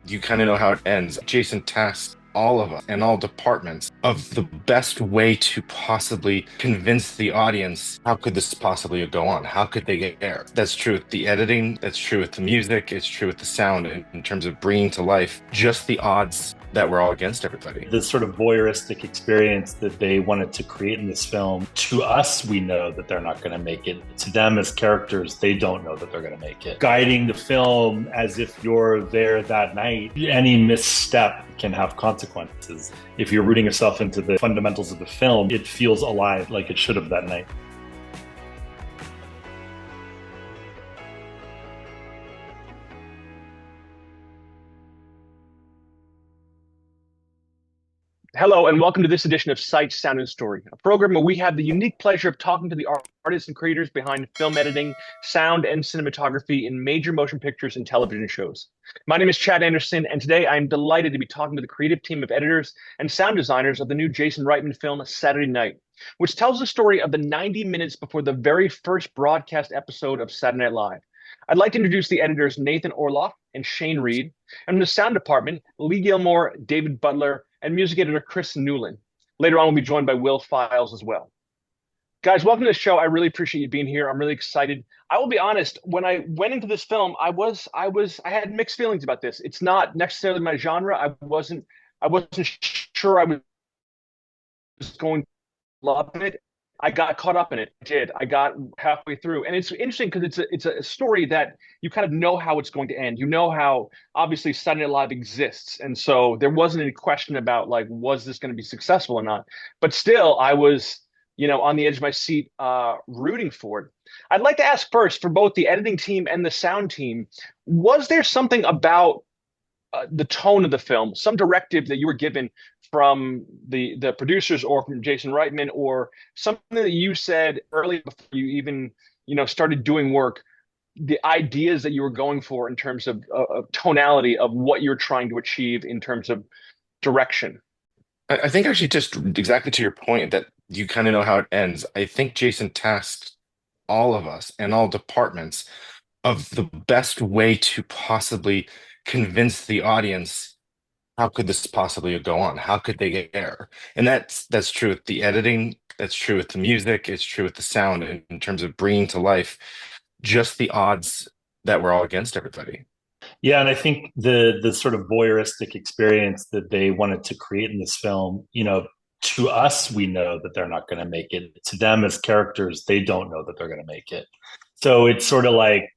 you kind of know how it ends. Jason tasked all of us and all departments of the best way to possibly convince the audience, how could this possibly go on? How could they get there? That's true with the editing, that's true with the music, it's true with the sound in terms of bringing to life just the odds that we're all against everybody. This sort of voyeuristic experience that they wanted to create in this film, to us, we know that they're not going to make it. To them as characters, they don't know that they're going to make it. Guiding the film as if you're there that night, any misstep can have consequences. If you're rooting yourself into the fundamentals of the film, it feels alive like it should have that night. Hello, and welcome to this edition of Sight, Sound, and Story, a program where we have the unique pleasure of talking to the artists and creators behind film editing, sound, and cinematography in major motion pictures and television shows. My name is Chad Anderson, and today I am delighted to be talking to the creative team of editors and sound designers of the new Jason Reitman film, Saturday Night, which tells the story of the 90 minutes before the very first broadcast episode of Saturday Night Live. I'd like to introduce the editors Nathan Orloff and Shane Reid, and from the sound department, Lee Gilmore, David Butler, and music editor Chris Newlin. Later on, we'll be joined by Will Files as well. Guys, welcome to the show. I really appreciate you being here. I'm really excited. I will be honest, when I went into this film, I had mixed feelings about this. It's not necessarily my genre. I wasn't sure I was going to love it. I got caught up in it. I did. I got halfway through. And it's interesting because it's a story that you kind of know how it's going to end. You know how obviously Saturday Night Live exists. And so there wasn't any question about like, was this going to be successful or not? But still, I was, on the edge of my seat rooting for it. I'd like to ask first for both the editing team and the sound team, was there something about the tone of the film, some directive that you were given from the producers or from Jason Reitman, or something that you said early before you even started doing work, the ideas that you were going for in terms of tonality of what you're trying to achieve in terms of direction? I think actually just exactly to your point that you kind of know how it ends. I think Jason tasked all of us and all departments of the best way to possibly convince the audience, how could this possibly go on? How could they get there? And that's true with the editing, that's true with the music, it's true with the sound in terms of bringing to life just the odds that we're all against everybody. Yeah, and I think the sort of voyeuristic experience that they wanted to create in this film, to us, we know that they're not going to make it. To them as characters, they don't know that they're going to make it. So it's sort of like,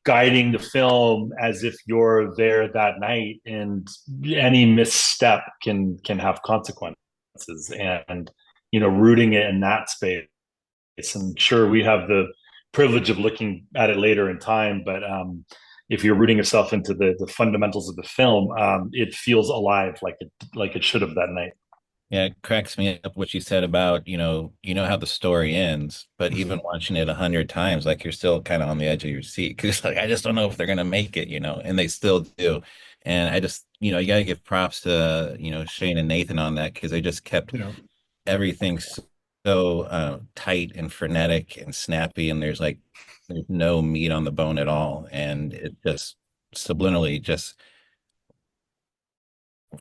guiding the film as if you're there that night, and any misstep can have consequences, and rooting it in that space. And sure, we have the privilege of looking at it later in time, but if you're rooting yourself into the fundamentals of the film, it feels alive like it should have that night. Yeah, it cracks me up what you said about, how the story ends, but even watching it 100 times, like you're still kind of on the edge of your seat because like I just don't know if they're gonna make it, and they still do. And I just, you gotta give props to, Shane and Nathan on that because they just kept everything so tight and frenetic and snappy, and there's no meat on the bone at all, and it just subliminally just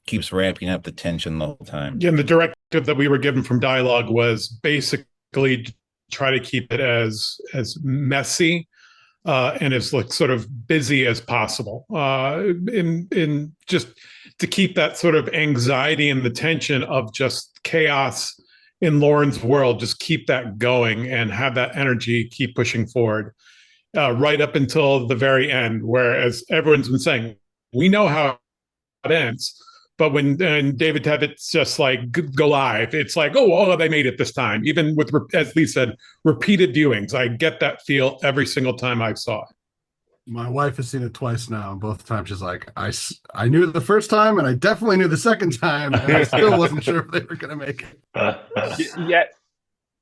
keeps ramping up the tension the whole time. Yeah, and the directive that we were given from dialogue was basically try to keep it as messy and as like sort of busy as possible, in just to keep that sort of anxiety and the tension of just chaos in Lauren's world, just keep that going and have that energy keep pushing forward right up until the very end, whereas everyone's been saying, we know how it ends. But when David Tevitt's just like go live, it's like, oh, they made it this time. Even with, as Lee said, repeated viewings, I get that feel every single time I saw it. My wife has seen it twice now, and both times she's like, I knew it the first time, and I definitely knew the second time, and I still wasn't sure if they were going to make it. Yeah,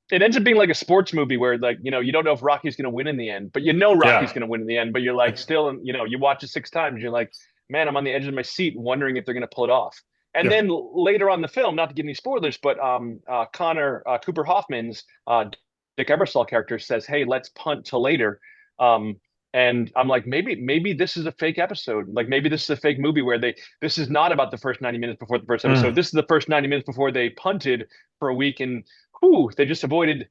it ends up being like a sports movie where, like, you don't know if Rocky's going to win in the end, but Rocky's going to win in the end, but you're like still, you watch it 6 times, you're like, man, I'm on the edge of my seat wondering if they're going to pull it off. And then later on in the film, not to give any spoilers, but Connor Cooper Hoffman's Dick Ebersol character says, hey, let's punt till later. And I'm like, maybe this is a fake episode. Like maybe this is a fake movie where this is not about the first 90 minutes before the first episode. This is the first 90 minutes before they punted for a week and they just avoided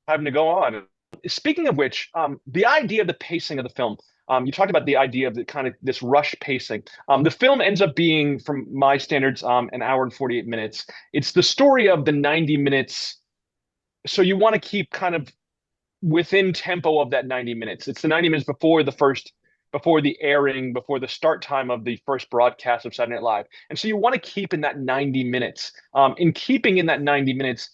having to go on. Speaking of which, the idea of the pacing of the film, you talked about the idea of the kind of this rush pacing. The film ends up being, from my standards, an hour and 48 minutes. It's the story of the 90 minutes. So you want to keep kind of within tempo of that 90 minutes. It's the 90 minutes before the airing, before the start time of the first broadcast of Saturday Night Live. And so you want to keep in that 90 minutes. In keeping in that 90 minutes,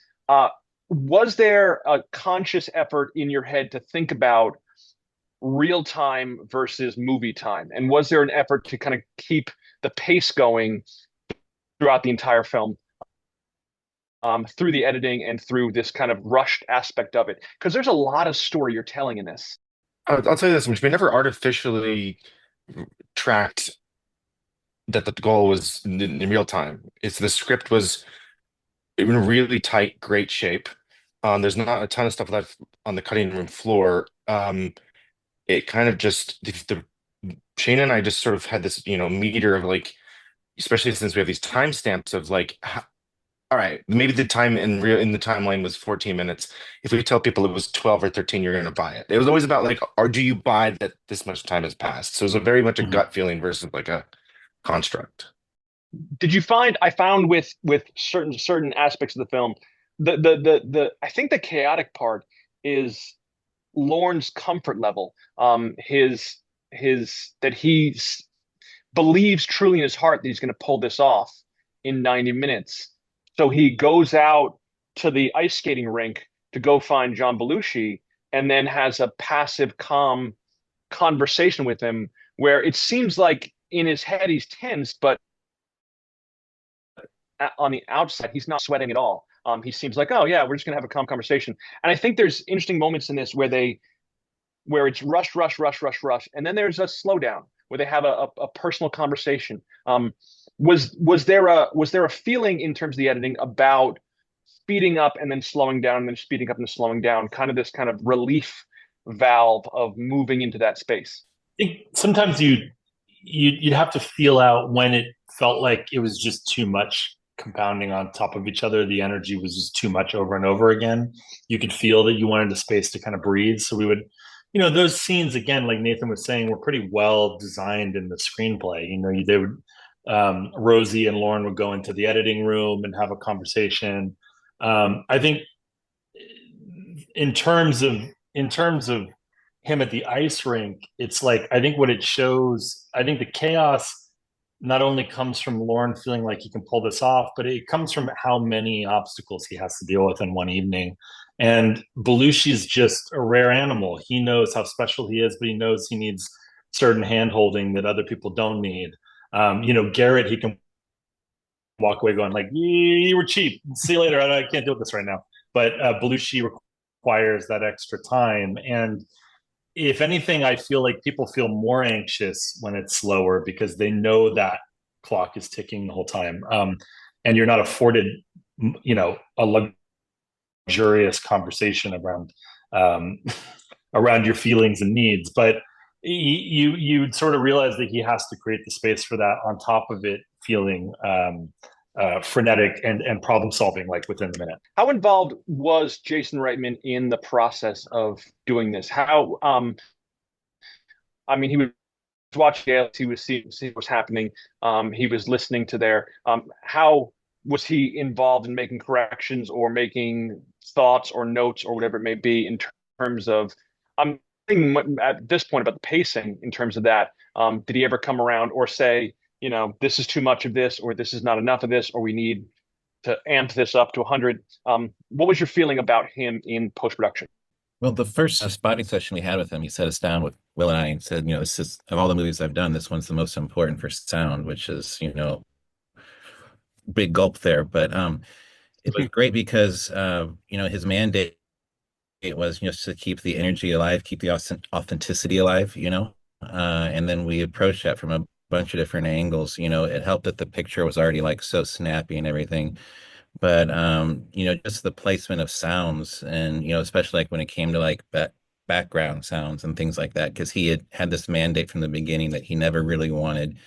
was there a conscious effort in your head to think about real time versus movie time? And was there an effort to kind of keep the pace going throughout the entire film? Through the editing and through this kind of rushed aspect of it, because there's a lot of story you're telling in this. I'll tell you this much: we never artificially tracked that the goal was in real time. It's the script was in really tight, great shape. There's not a ton of stuff left on the cutting room floor. It kind of just Shane and I just sort of had this, meter of like, especially since we have these timestamps of like, all right, maybe the time in the timeline was 14 minutes. If we tell people it was 12 or 13, you're going to buy it. It was always about like, or do you buy that this much time has passed? So it was a very much a gut feeling versus like a construct. Did you find? I found with certain aspects of the film, I think the chaotic part is Lorne's comfort level. His that he believes truly in his heart that he's going to pull this off in 90 minutes. So he goes out to the ice skating rink to go find John Belushi and then has a passive, calm conversation with him where it seems like in his head he's tense, but on the outside he's not sweating at all. He seems like, oh yeah, we're just going to have a calm conversation. And I think there's interesting moments in this where it's rush, and then there's a slowdown where they have a personal conversation. Was there a feeling in terms of the editing about speeding up and then slowing down and then speeding up and slowing down, kind of this kind of relief valve of moving into that space? I think sometimes you'd have to feel out when it felt like it was just too much compounding on top of each other. The energy was just too much over and over again. You could feel that you wanted a space to kind of breathe. So we would, those scenes, again, like Nathan was saying, were pretty well designed in the screenplay. They would, Rosie and Lorne would go into the editing room and have a conversation. I think in terms of him at the ice rink, it's like, I think what it shows, I think the chaos not only comes from Lorne feeling like he can pull this off, but it comes from how many obstacles he has to deal with in one evening. And Belushi's just a rare animal. He knows how special he is, but he knows he needs certain hand-holding that other people don't need. Garrett, he can walk away going like, you were cheap. See you later. I can't deal with this right now. But Belushi requires that extra time. And if anything, I feel like people feel more anxious when it's slower because they know that clock is ticking the whole time. And you're not afforded, a luxurious conversation around your feelings and needs. But you sort of realize that he has to create the space for that, on top of it feeling frenetic and problem solving like within the minute. How involved was Jason Reitman in the process of doing this? How he was watching, he was seeing what's happening. He was listening to their how was he involved in making corrections or making thoughts or notes or whatever it may be in terms of I'm thinking at this point about the pacing in terms of that. Did he ever come around or say, this is too much of this, or this is not enough of this, or we need to amp this up to 100? What was your feeling about him in post-production? Well, the first spotting session we had with him, he sat us down with Will and I and said, this is, of all the movies I've done, this one's the most important for sound, which is, big gulp there. But it was great because, his mandate was just to keep the energy alive, keep the authenticity alive, and then we approached that from a bunch of different angles. It helped that the picture was already like so snappy and everything, but just the placement of sounds and especially like when it came to like background sounds and things like that, because he had this mandate from the beginning that he never really wanted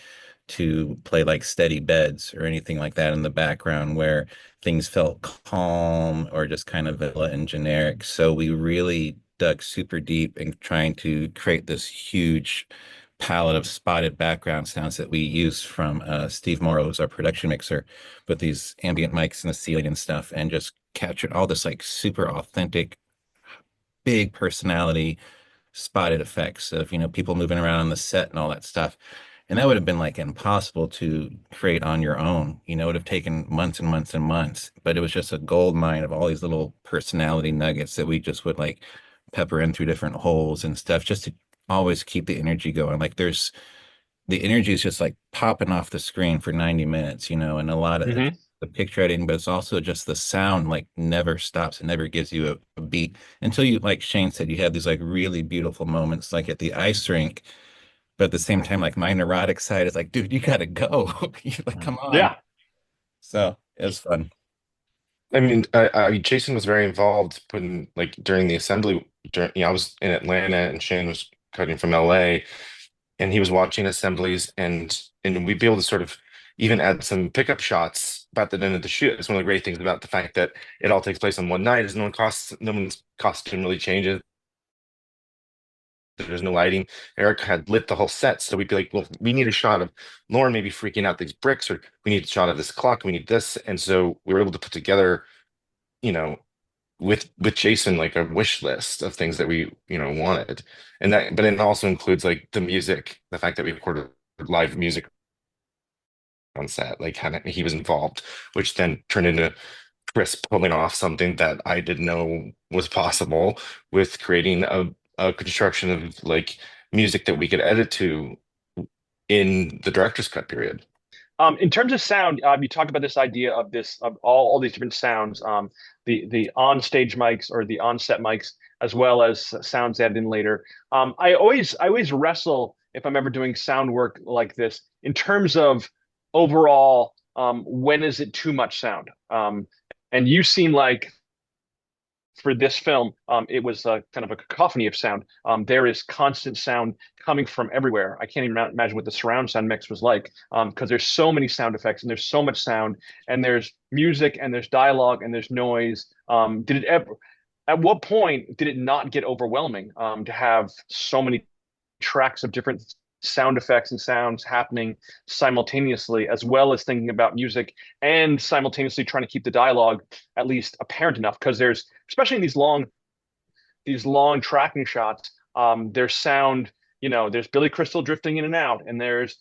to play like steady beds or anything like that in the background where things felt calm or just kind of vanilla and generic. So we really dug super deep in trying to create this huge palette of spotted background sounds that we use from Steve Morrow, who's our production mixer, with these ambient mics in the ceiling and stuff, and just captured all this like super authentic, big personality spotted effects of, people moving around on the set and all that stuff. And that would have been like impossible to create on your own. It would have taken months and months and months, but it was just a gold mine of all these little personality nuggets that we just would like pepper in through different holes and stuff just to always keep the energy going. Like the energy is just like popping off the screen for 90 minutes, and a lot of the picture editing, but it's also just the sound like never stops and never gives you a beat until you, like Shane said, you have these like really beautiful moments like at the ice rink. But at the same time, like my neurotic side is like, dude, you gotta go. Like, come on. Yeah. So it was fun. I mean, Jason was very involved when, like, during the assembly. I was in Atlanta and Shane was cutting from LA, and he was watching assemblies, and we'd be able to sort of even add some pickup shots about the end of the shoot. It's one of the great things about the fact that it all takes place on one night, is no one's costume really changes. There's no lighting. Eric had lit the whole set, so we'd be like, well, we need a shot of Lauren maybe freaking out these bricks, or we need a shot of this clock, we need this. And so we were able to put together, with Jason, like a wish list of things that we, wanted. And that, but it also includes like the music, the fact that we recorded live music on set, like he was involved, which then turned into Chris pulling off something that I didn't know was possible, with creating a construction of like music that we could edit to in the director's cut period. In terms of sound, you talk about this idea of all these different sounds, the on-stage mics or the on-set mics, as well as sounds added in later. I always wrestle if I'm ever doing sound work like this in terms of overall, when is it too much sound? And you seem like, for this film, it was kind of a cacophony of sound. There is constant sound coming from everywhere. I can't even imagine what the surround sound mix was like, because there's so many sound effects and there's so much sound, and there's music and there's dialogue and there's noise. At what point did it not get overwhelming to have so many tracks of different sound effects and sounds happening simultaneously, as well as thinking about music and simultaneously trying to keep the dialogue at least apparent enough? Because there's, especially in these long tracking shots, there's sound, there's Billy Crystal drifting in and out, and there's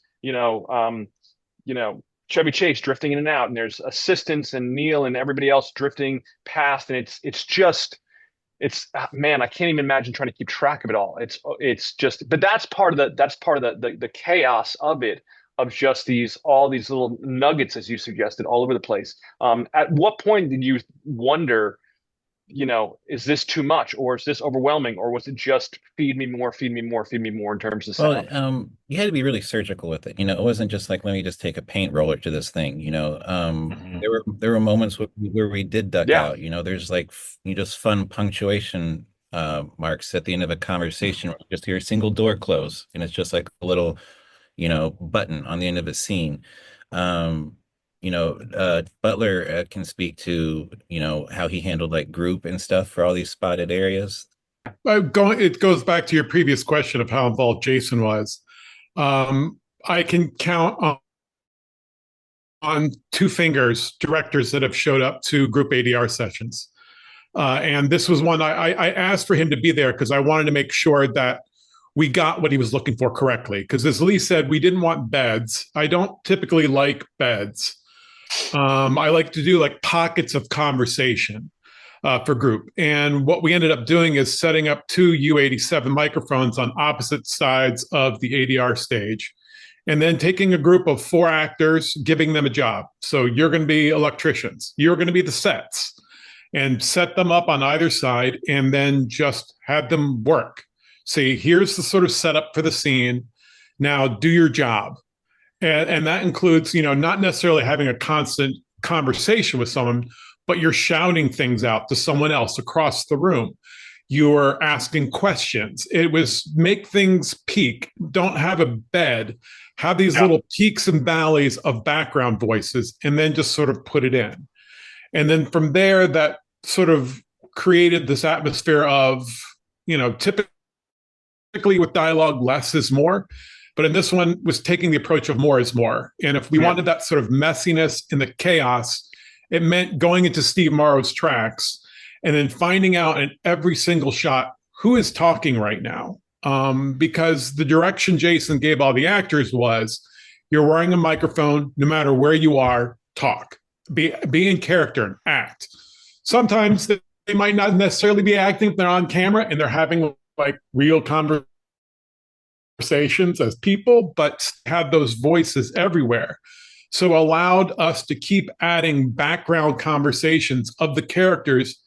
Chevy Chase drifting in and out, and there's assistants and Neil and everybody else drifting past, and it's man, I can't even imagine trying to keep track of it all. It's just, but that's part of the chaos of it, of just all these little nuggets, as you suggested, all over the place. At what point did you wonder, is this too much, or is this overwhelming, or was it just feed me more in terms of sound? Well, you had to be really surgical with it. It wasn't just like, let me just take a paint roller to this thing. There were moments where we did duck out. There's like just fun punctuation marks at the end of a conversation where you just hear a single door close, and it's just like a little, button on the end of a scene. Butler can speak to, how he handled like group and stuff for all these spotted areas. It goes back to your previous question of how involved Jason was. I can count on two fingers directors that have showed up to group ADR sessions. And this was one I asked for him to be there because I wanted to make sure that we got what he was looking for correctly. Because as Lee said, we didn't want beds. I don't typically like beds. I like to do like pockets of conversation for group. And what we ended up doing is setting up two U87 microphones on opposite sides of the ADR stage, and then taking a group of 4 actors, giving them a job. So you're going to be electricians. You're going to be the sets, and set them up on either side, and then just have them work. Say, here's the sort of setup for the scene. Now do your job. And that includes, not necessarily having a constant conversation with someone, but you're shouting things out to someone else across the room. You were asking questions. It was make things peak. Don't have a bed. Have these little peaks and valleys of background voices, and then just sort of put it in. And then from there, that sort of created this atmosphere of, typically with dialogue, less is more. But in this one, was taking the approach of more is more. And if we wanted that sort of messiness and the chaos, it meant going into Steve Morrow's tracks and then finding out in every single shot who is talking right now. Because the direction Jason gave all the actors was, you're wearing a microphone, no matter where you are, talk. Be in character and act. Sometimes they might not necessarily be acting if they're on camera and they're having like real conversations as people, but have those voices everywhere. So allowed us to keep adding background conversations of the characters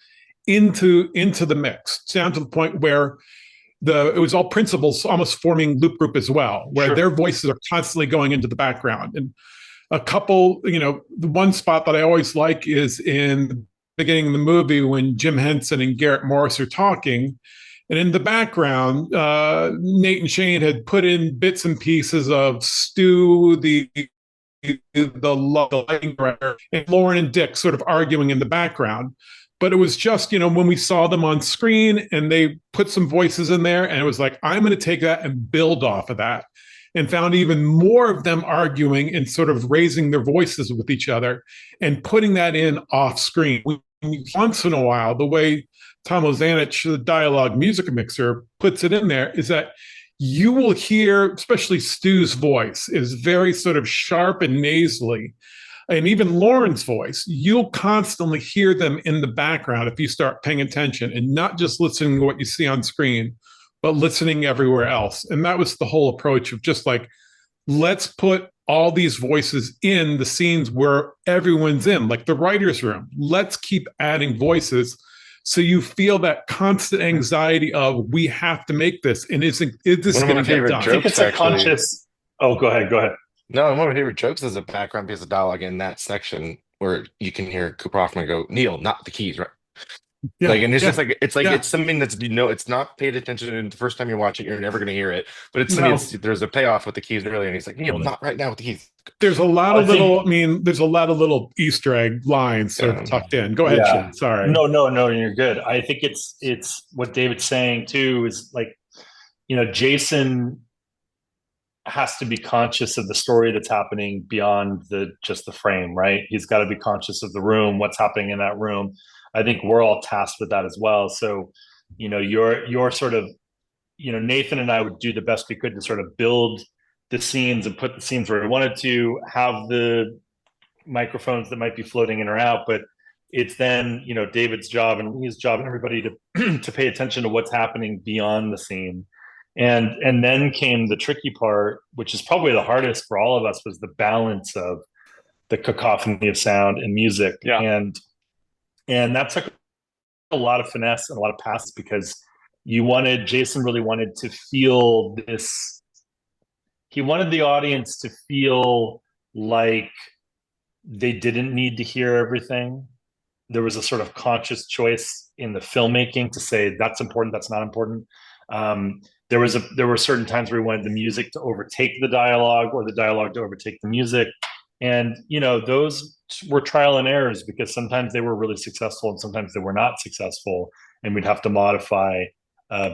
into the mix, down to the point where it was all principals almost forming loop group as well, where their voices are constantly going into the background. And a couple, the one spot that I always like is in the beginning of the movie when Jim Henson and Garrett Morris are talking. And in the background, Nate and Shane had put in bits and pieces of Stu, the lighting director, and Lauren and Dick sort of arguing in the background. But it was just, when we saw them on screen and they put some voices in there, and it was like, I'm going to take that and build off of that. And found even more of them arguing and sort of raising their voices with each other and putting that in off screen. Once in a while, the way Tom Ozanich, the dialogue music mixer, puts it in there is that you will hear, especially Stu's voice is very sort of sharp and nasally. And even Lauren's voice, you'll constantly hear them in the background if you start paying attention and not just listening to what you see on screen, but listening everywhere else. And that was the whole approach of just like, let's put all these voices in the scenes where everyone's in, like the writer's room. Let's keep adding voices so you feel that constant anxiety of, we have to make this. And is this going to get done? I think it's a conscious... Oh, go ahead. No, one of my favorite jokes is a background piece of dialogue in that section where you can hear Cooper Hoffman go, Neil, not the keys, right? Yeah, and it's just like it's something that's it's not paid attention to. The first time you watch it, you're never going to hear it. But it's something there's a payoff with the keys earlier, and he's like, Neil, not right now with the keys. There's a lot of there's a lot of little Easter egg lines sort of tucked in. Go ahead, Jim. Sorry. No, you're good. I think it's what David's saying too is like, Jason has to be conscious of the story that's happening beyond just the frame, right? He's got to be conscious of the room, what's happening in that room. I think we're all tasked with that as well. So, you're sort of, Nathan and I would do the best we could to sort of build the scenes and put the scenes where we wanted to have the microphones that might be floating in or out. But it's then, David's job and his job and everybody to to pay attention to what's happening beyond the scene. And then came the tricky part, which is probably the hardest for all of us, was the balance of the cacophony of sound and music. Yeah. And that took a lot of finesse and a lot of passes, because Jason really wanted to feel this. He wanted the audience to feel like they didn't need to hear everything. There was a sort of conscious choice in the filmmaking to say, that's important, that's not important. There were certain times where we wanted the music to overtake the dialogue or the dialogue to overtake the music. And, those were trial and errors, because sometimes they were really successful and sometimes they were not successful, and we'd have to modify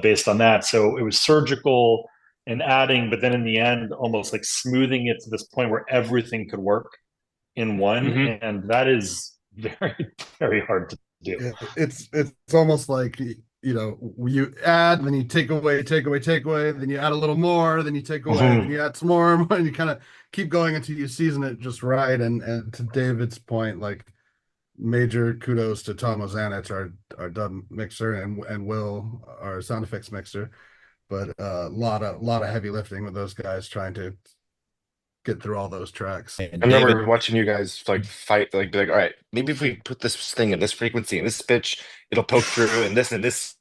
based on that. So it was surgical and adding, but then in the end, almost like smoothing it to this point where everything could work in one. Mm-hmm. And that is very, very hard to do. Yeah, it's almost like, you add, then you take away, then you add a little more, then you take away, then you add some more, and you kind of keep going until you season it just right. And to David's point, like, major kudos to Tom Ozanich, our dub mixer, and Will, our sound effects mixer. But a lot of heavy lifting with those guys trying to get through all those tracks. I remember watching you guys like fight, like be like, all right, maybe if we put this thing in this frequency and this pitch, it'll poke through, and this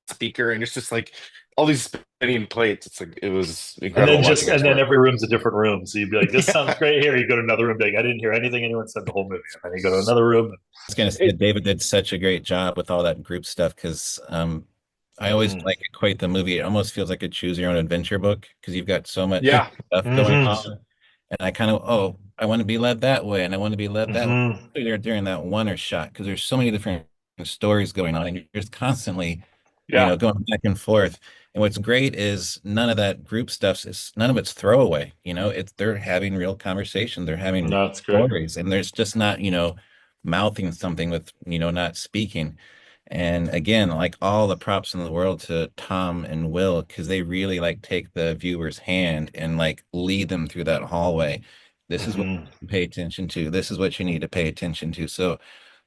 speaker, and it's just like all these spinning plates. It's like, it was incredible. And then every room's a different room, so you'd be like, this sounds great here. You go to another room, like, I didn't hear anything anyone said the whole movie. And then you go to another room. I was gonna say, David did such a great job with all that group stuff, because I always Mhm. like equate the movie. It almost feels like a choose your own adventure book because you've got so much Yeah. stuff going Mhm. on. And I kind of, oh, I want to be led that way, and I want to be led that way Mhm. during that one or shot because there's so many different stories going on, and you're just constantly, Yeah. going back and forth. And what's great is none of that group stuff is none of it's throwaway. It's they're having real conversation, they're having That's great. stories, and there's just not, mouthing something with, not speaking. And again, like all the props in the world to Tom and Will, because they really like take the viewer's hand and like lead them through that hallway. This is what Mhm. you pay attention to. This is what you need to pay attention to. So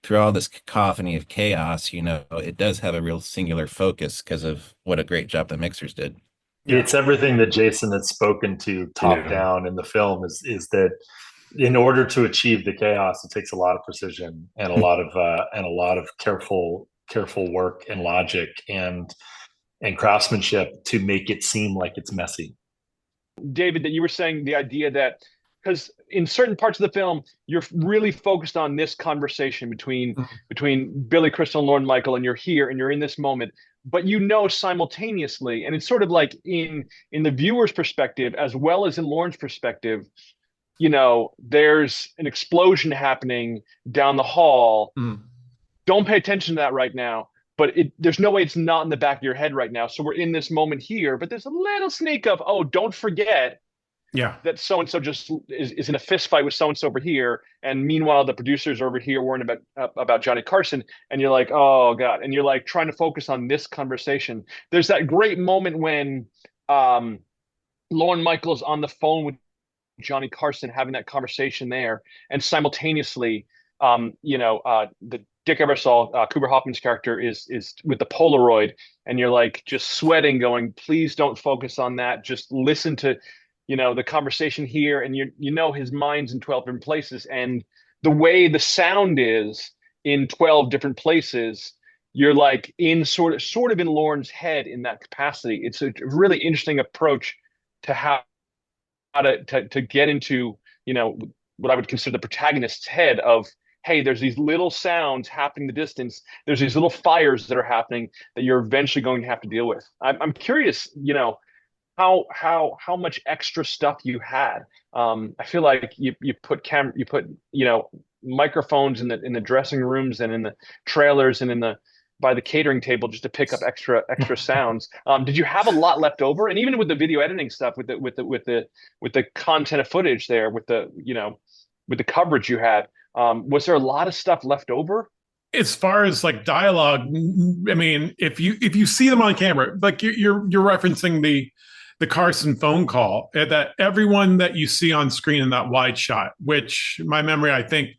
through all this cacophony of chaos, it does have a real singular focus because of what a great job the mixers did. Yeah. It's everything that Jason had spoken to top Yeah. down in the film is that in order to achieve the chaos, it takes a lot of precision and a lot of careful work and logic and craftsmanship to make it seem like it's messy. David, that you were saying the idea that because in certain parts of the film you're really focused on this conversation between Billy Crystal and Lorne Michael, and you're here and you're in this moment, but simultaneously, and it's sort of like in the viewer's perspective as well as in Lorne's perspective, there's an explosion happening down the hall. Mm. Don't pay attention to that right now, but there's no way it's not in the back of your head right now. So we're in this moment here, but there's a little sneak of, oh, don't forget Yeah. that so and so just is in a fist fight with so and so over here, and meanwhile the producers are over here worrying about Johnny Carson, and you're like, oh god, and you're like trying to focus on this conversation. There's that great moment when Lorne Michaels on the phone with Johnny Carson having that conversation there, and simultaneously, the Dick Ebersol, Cooper Hoffman's character is with the Polaroid, and you're like just sweating, going, please don't focus on that. Just listen to, the conversation here, and his mind's in 12 different places, and the way the sound is in 12 different places. You're like in sort of in Lorne's head in that capacity. It's a really interesting approach to how to get into what I would consider the protagonist's head of, hey, there's these little sounds happening in the distance, there's these little fires that are happening that you're eventually going to have to deal with. I'm curious, how much extra stuff you had. I feel like you put microphones in the dressing rooms and in the trailers and in the by the catering table just to pick up extra sounds. Did you have a lot left over? And even with the video editing stuff, with the content of footage there, with the coverage you had, was there a lot of stuff left over? As far as like dialogue, I mean, if you see them on camera, like you're referencing the Carson phone call, that everyone that you see on screen in that wide shot, which my memory, I think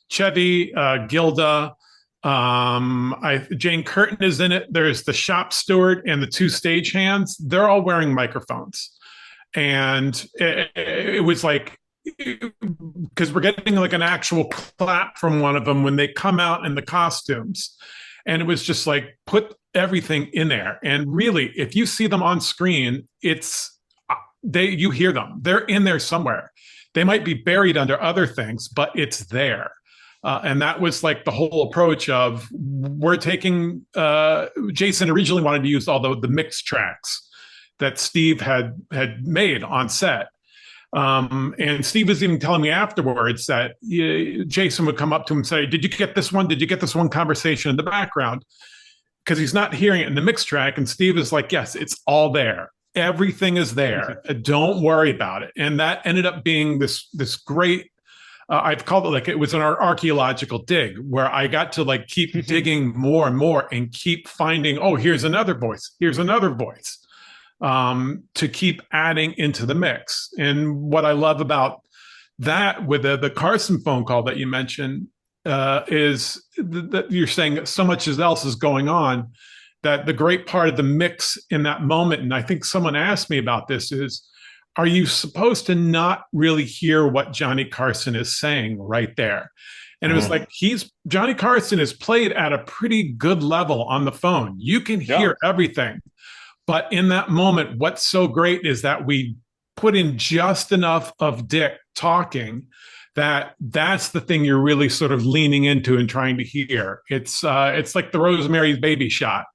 Chevy, Gilda, Jane Curtin is in it. There's the shop steward and the two stagehands. They're all wearing microphones, and it was like, because we're getting like an actual clap from one of them when they come out in the costumes, and it was just like, put everything in there. And really, if you see them on screen, you hear them, they're in there somewhere. They might be buried under other things, but it's there. And that was like the whole approach of, we're taking, Jason originally wanted to use all the mixed tracks that Steve had made on set. And Steve was even telling me afterwards that Jason would come up to him and say, did you get this one? Did you get this one conversation in the background? Because he's not hearing it in the mix track. And Steve is like, yes, it's all there. Everything is there. Don't worry about it. And that ended up being this great, I've called it like, it was an archaeological dig, where I got to like keep digging more and more and keep finding, oh, here's another voice. Here's another voice. To keep adding into the mix. And what I love about that with the Carson phone call that you mentioned is that you're saying that so much else is going on, that the great part of the mix in that moment, and I think someone asked me about this, is, are you supposed to not really hear what Johnny Carson is saying right there? And it was like, Johnny Carson is played at a pretty good level on the phone. You can hear everything. But in that moment, what's so great is that we put in just enough of Dick talking that's the thing you're really sort of leaning into and trying to hear. It's like the Rosemary's Baby shot,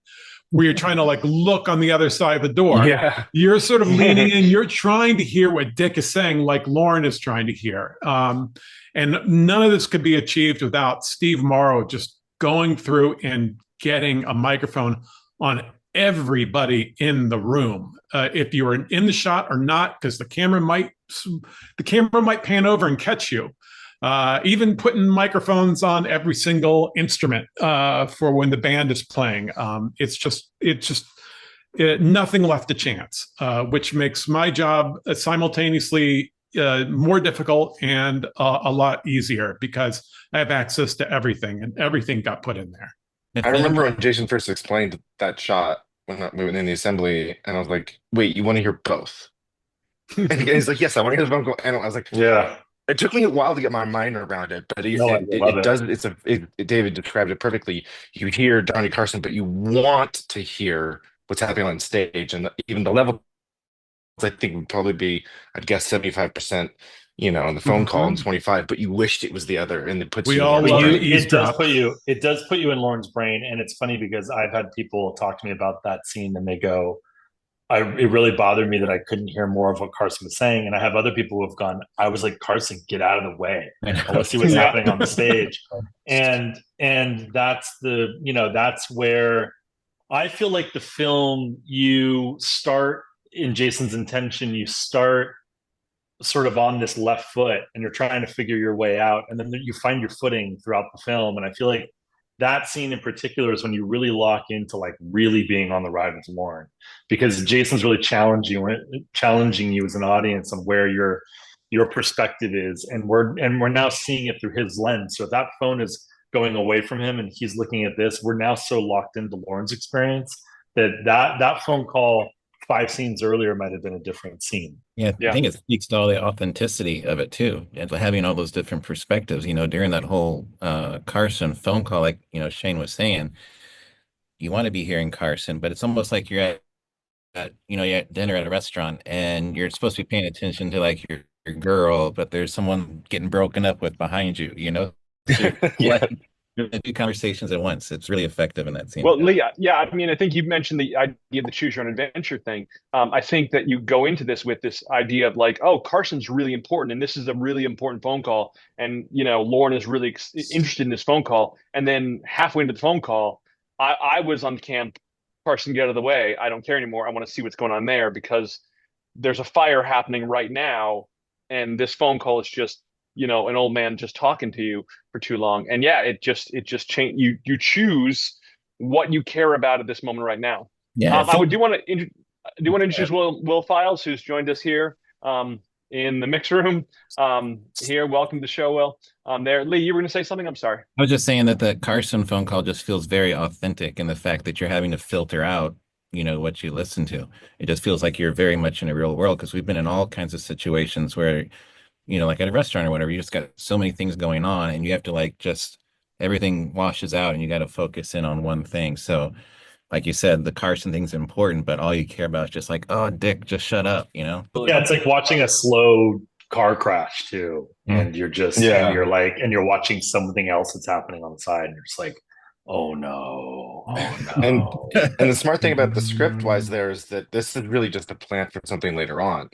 where you're trying to like look on the other side of the door. Yeah. You're sort of leaning in, you're trying to hear what Dick is saying, like Lauren is trying to hear. And none of this could be achieved without Steve Morrow just going through and getting a microphone on everybody in the room, if you were in the shot or not, because the camera might pan over and catch you. Even putting microphones on every single instrument for when the band is playing. Nothing left to chance, which makes my job simultaneously more difficult and a lot easier because I have access to everything, and everything got put in there. I remember when Jason first explained that shot when we were in the assembly, and I was like, "Wait, you want to hear both?" And he's like, "Yes, I want to hear the phone call." And I was like, Yeah. It took me a while to get my mind around it, but No, I love it does. David described it perfectly. You hear Johnny Carson, but you want to hear what's happening on stage, and even the level, I think, would probably be, I'd guess, 75%, on the phone call, and 25. But you wished it was the other, and it puts We you. all in love more- it. It does put you in Lauren's brain, and it's funny because I've had people talk to me about that scene, and they go, it really bothered me that I couldn't hear more of what Carson was saying. And I have other people who have gone, I was like, Carson, get out of the way. I want to see what's happening on the stage. And that's that's where I feel like the film, you start in Jason's intention, you start sort of on this left foot and you're trying to figure your way out. And then you find your footing throughout the film. And I feel like that scene in particular is when you really lock into like really being on the ride with Lauren, because Jason's really challenging you as an audience on where your perspective is, and we're now seeing it through his lens. So if that phone is going away from him and he's looking at this, we're now so locked into Lauren's experience that phone call 5 scenes earlier might have been a different scene. Yeah, I think it speaks to all the authenticity of it too, and having all those different perspectives. During that whole Carson phone call, like Shane was saying, you want to be hearing Carson, but it's almost like you're you're at dinner at a restaurant, and you're supposed to be paying attention to like your girl, but there's someone getting broken up with behind you. So Yeah. you're doing 2 conversations at once. It's really effective in that scene. Well, Leah, I mean, I think you mentioned the idea of the choose your own adventure thing. I think that you go into this with this idea of like, oh, Carson's really important, and this is a really important phone call, and Lauren is really interested in this phone call, and then halfway into the phone call, I was on camp, Carson, get out of the way. I don't care anymore. I want to see what's going on there because there's a fire happening right now, and this phone call is just an old man just talking to you for too long. And yeah, it just change. You choose what you care about at this moment right now. Yeah, I do want to introduce Will Files, who's joined us here in the mix room. Here, welcome to the show, Will. There, Lee, you were going to say something. I'm sorry. I was just saying that the Carson phone call just feels very authentic, in the fact that you're having to filter out what you listen to. It just feels like you're very much in a real world, because we've been in all kinds of situations where like at a restaurant or whatever, you just got so many things going on, and you have to like just everything washes out, and you got to focus in on one thing. So, like you said, the Carson thing's important, but all you care about is just like, oh, Dick, just shut up, Yeah, it's like watching a slow car crash too, and you're just and you're watching something else that's happening on the side, and you're just like, oh no. And the smart thing about the script wise there is that this is really just a plan for something later on.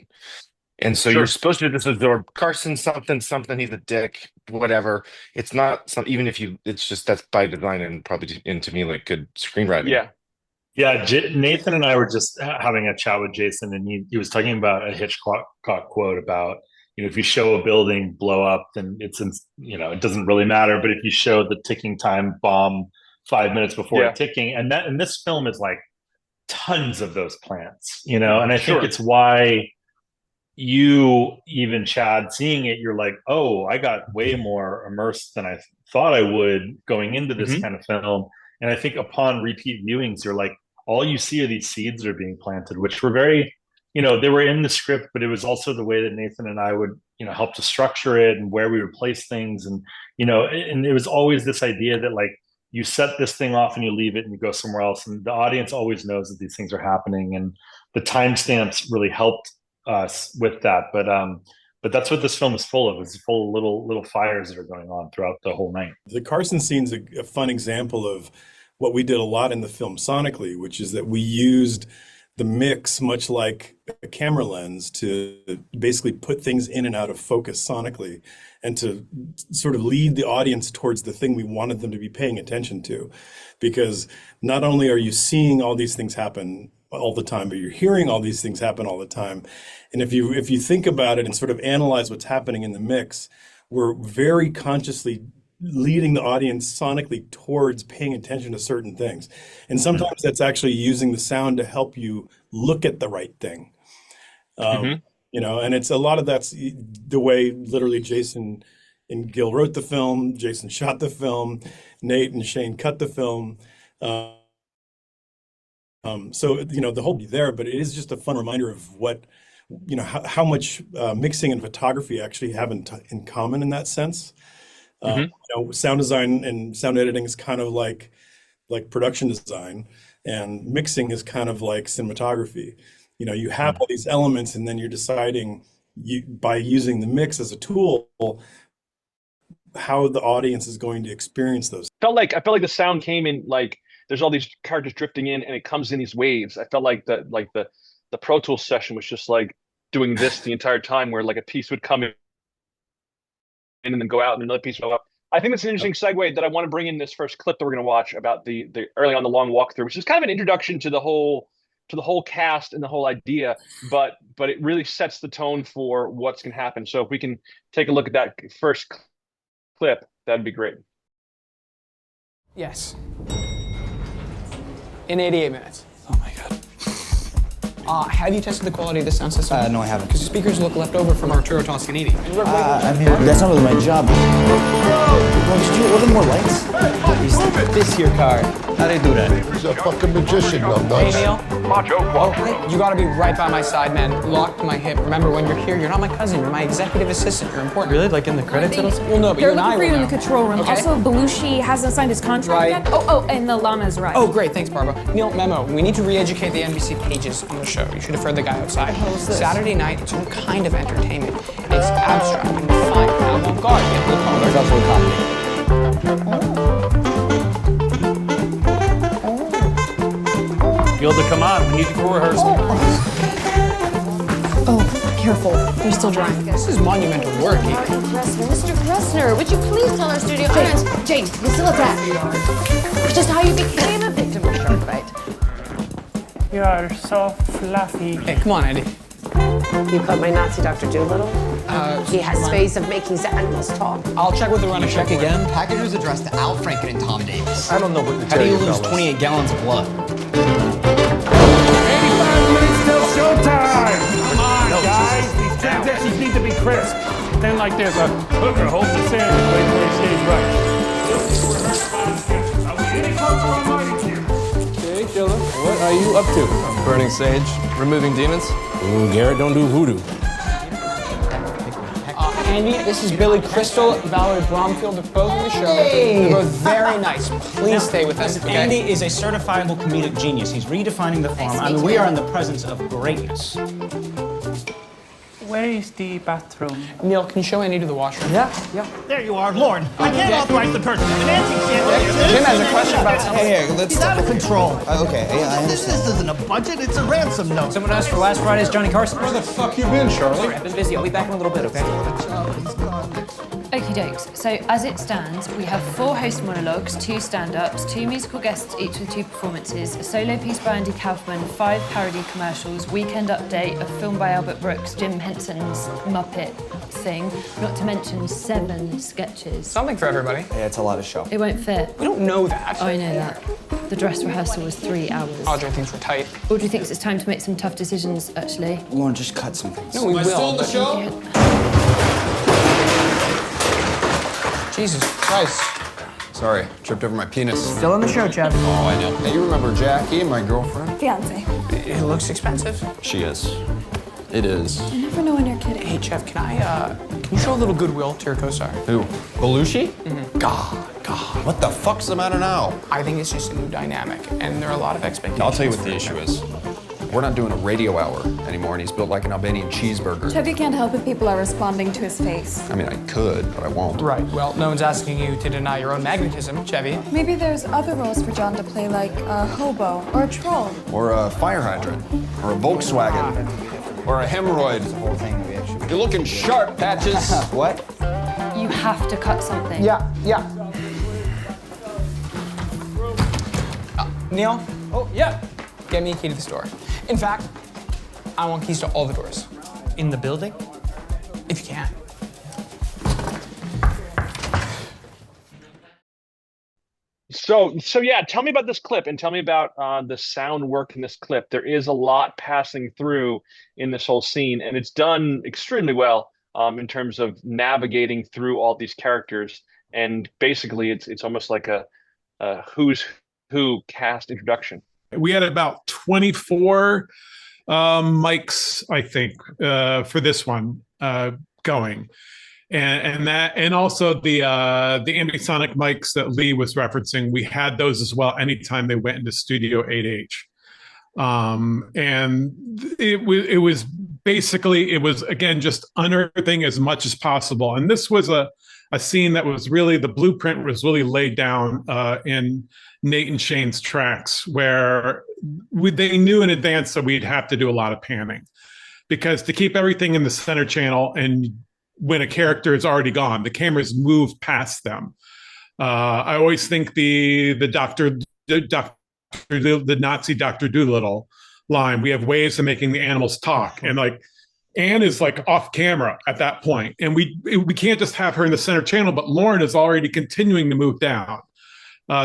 And so you're supposed to just absorb Carson, something, he's a dick, whatever. It's not even if it's just, that's by design, and probably to me like good screenwriting. Yeah. Nathan and I were just having a chat with Jason, and he was talking about a Hitchcock quote about, if you show a building blow up, then it doesn't really matter. But if you show the ticking time bomb 5 minutes before it's ticking, and this film is like tons of those plants, and I think it's why you, even Chad, seeing it, you're like, oh, I got way more immersed than I thought I would going into this kind of film. And I think upon repeat viewings, you're like, all you see are these seeds that are being planted, which were very, they were in the script, but it was also the way that Nathan and I would, help to structure it, and where we would place things. And, and it was always this idea that like, you set this thing off and you leave it and you go somewhere else. And the audience always knows that these things are happening. And the timestamps really helped us with that, but that's what this film is full of. It's full of little fires that are going on throughout the whole night. The Carson scene's a fun example of what we did a lot in the film sonically, which is that we used the mix much like a camera lens to basically put things in and out of focus sonically and to sort of lead the audience towards the thing we wanted them to be paying attention to. Because not only are you seeing all these things happen all the time, but you're hearing all these things happen all the time. And if you think about it and sort of analyze what's happening in the mix, we're very consciously leading the audience sonically towards paying attention to certain things. And sometimes that's actually using the sound to help you look at the right thing. You know, and it's a lot of that's the way literally Jason and Gil wrote the film, Jason shot the film, Nate and Shane cut the film. So, you know, the whole be there, but it is just a fun reminder of what, you know, how much mixing and photography actually have in common in that sense. You know, sound design and sound editing is kind of like production design, and mixing is kind of like cinematography. You know, you have all these elements, and then you're deciding by using the mix as a tool how the audience is going to experience those. I felt like the sound came in like there's all these characters drifting in, and it comes in these waves. I felt like the Pro Tools session was just like doing this the entire time, where like a piece would come in and then go out, and another piece would go up. I think that's an interesting segue that I want to bring in this first clip that we're going to watch about the early on the long walkthrough, which is kind of an introduction to the whole cast and the whole idea, but it really sets the tone for what's going to happen. So if we can take a look at that first clip, that'd be great. Yes. In 88 minutes. Oh my god. Have you tested the quality of the sound system? No, I haven't. Because the speakers look left over from Arturo Toscanini. I mean, that's not really my job. Well, did you order more lights? This your car. How do you do that? He's a fucking magician, no Hey, nuts. Neil. You gotta be right by my side, man. Locked to my hip. Remember, when you're here, you're not my cousin. You're my executive assistant. You're important. Really? Like in the credits? Well, no, but They're you and I looking for you will in know. the control room. Okay. Also, Belushi hasn't signed his contract Right. yet. Oh, and the llama's right. Oh, great. Thanks, Barbara. Neil, memo. We need to re-educate the NBC pages on the show. You should have heard the guy outside. Saturday night, it's all kind of entertainment. It's abstract and fun, avant-garde. Yeah, we'll call it. There's also a comedy. Gilda, come on, we need you for rehearsal. Oh, careful. You're still drying. This is monumental work, Ethan. Mr. Kressner, would you please tell our studio audience? Jane, you still attack. It's just how you became a victim of shark bite. You are so fluffy. Hey, come on, Eddie. You caught my Nazi Dr. Doolittle? He has ways of making the animals talk. I'll check with the runner. Check again. Packages addressed to Al Franken and Tom Davis. I don't know what to How tell do you you, lose fellas. 28 gallons of blood? 85 minutes till showtime! Come on, guys. These transitions need to be crisp. Then like there's a hooker holding the sandwich waiting till he stays right. Are we any closer on lighting here? Okay, Gilda, what are you up to? Burning sage, removing demons. Ooh, Garrett, don't do voodoo. Andy, this is Billy Crystal, Valerie Bromfield. They're both in the show. They're both very nice. Please stay with us. Okay? Andy is a certifiable comedic genius. He's redefining the form. I mean, we are in the presence of greatness. Where is the bathroom? Neil, can you show Andy to the washroom? Yeah. There you are, Lauren. I can't authorize the purchase of an antique Jim has a question about something. Hey, let's... He's out of control. Okay, I understand. This isn't a budget, it's a ransom note. Someone asked for last Friday's Johnny Carson. Where the fuck you been, Charlie? I've been busy. I'll be back in a little bit, okay? Okie dokes. So as it stands, we have 4 host monologues, 2 stand-ups, 2 musical guests, each with 2 performances, a solo piece by Andy Kaufman, 5 parody commercials, Weekend Update, a film by Albert Brooks, Jim Henson's Muppet thing, not to mention 7 sketches. Something for everybody. Yeah, it's a lot of show. It won't fit. We don't know that. I know that. The dress rehearsal was 3 hours. Audrey thinks we're tight. Audrey thinks it's time to make some tough decisions, actually. Lauren, just cut some things. No, we will. Still in the but- show? Jesus Christ. Sorry, tripped over my penis. Still in the show, Jeff. Oh, I know. Hey, you remember Jackie, my girlfriend? Fiance. It looks expensive. She is. It is. I never know when you're kidding. Hey, Jeff, can you show a little goodwill to your co-star? Who? Belushi? Mm-hmm. God. What the fuck's the matter now? I think it's just a new dynamic, and there are a lot of expectations. I'll tell you what the issue is. We're not doing a radio hour anymore, and he's built like an Albanian cheeseburger. Chevy can't help if people are responding to his face. I mean, I could, but I won't. Right, well, no one's asking you to deny your own magnetism, Chevy. Maybe there's other roles for John to play, like a hobo or a troll. Or a fire hydrant. Or a Volkswagen. Or a hemorrhoid. You're looking sharp, Patches. What? You have to cut something. Yeah. Neil? Oh, yeah. Get me a key to the store. In fact, I want keys to all the doors. In the building? If you can. So yeah, tell me about this clip and tell me about the sound work in this clip. There is a lot passing through in this whole scene, and it's done extremely well in terms of navigating through all these characters. And basically, it's almost like a who's who cast introduction. We had about 24 mics, I think, for this one going. And also the ambisonic mics that Lee was referencing, we had those as well anytime they went into Studio 8H. And it was basically, again, just unearthing as much as possible. And this was a scene that was really, the blueprint was really laid down in Nate and Shane's tracks, where they knew in advance that we'd have to do a lot of panning, because to keep everything in the center channel, and when a character is already gone, the cameras move past them. I always think the Nazi Dr. Doolittle line, we have ways of making the animals talk, and like Anne is like off camera at that point, and we can't just have her in the center channel, but Lauren is already continuing to move down.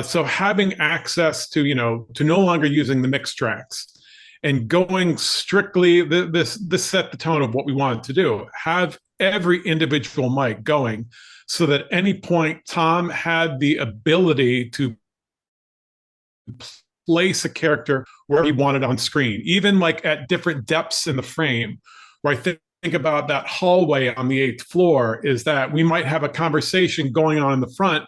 So having access to, to no longer using the mix tracks and going strictly, this set the tone of what we wanted to do. Have every individual mic going so that at any point Tom had the ability to place a character where he wanted on screen, even like at different depths in the frame. Where I think about that hallway on the 8th floor is that we might have a conversation going on in the front,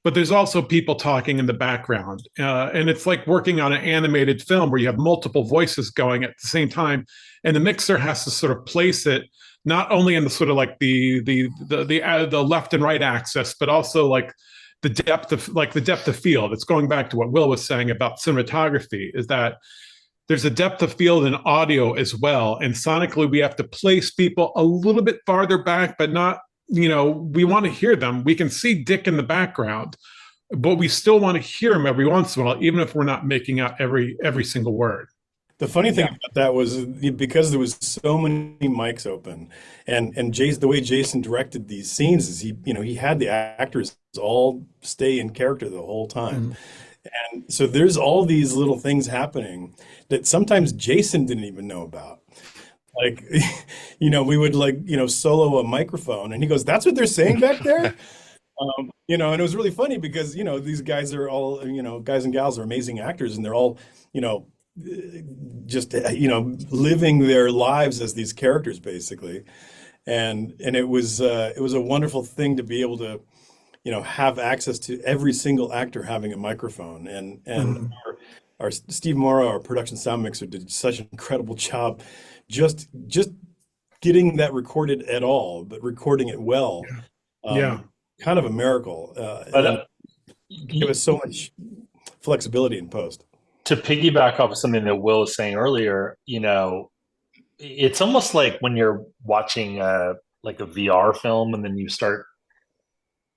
but there's also people talking in the background. And it's like working on an animated film where you have multiple voices going at the same time. And the mixer has to sort of place it not only in the sort of like the left and right axis, but also like the depth of field. It's going back to what Will was saying about cinematography, is that there's a depth of field in audio as well. And sonically, we have to place people a little bit farther back, but not, we want to hear them. We can see Dick in the background, but we still want to hear him every once in a while, even if we're not making out every single word. The funny thing about that was because there was so many mics open, and the way Jason directed these scenes is he had the actors all stay in character the whole time. And so there's all these little things happening that sometimes Jason didn't even know about. Like, we would solo a microphone, and he goes, "That's what they're saying back there." And it was really funny because, these guys are all, guys and gals are amazing actors, and they're all, just, living their lives as these characters basically. And it was a wonderful thing to be able to, have access to every single actor having a microphone. And our Steve Morrow, our production sound mixer, did such an incredible job just getting that recorded at all, but recording it well. Kind of a miracle. Give us so much flexibility in post. To piggyback off of something that Will was saying earlier, it's almost like when you're watching like a VR film, and then you start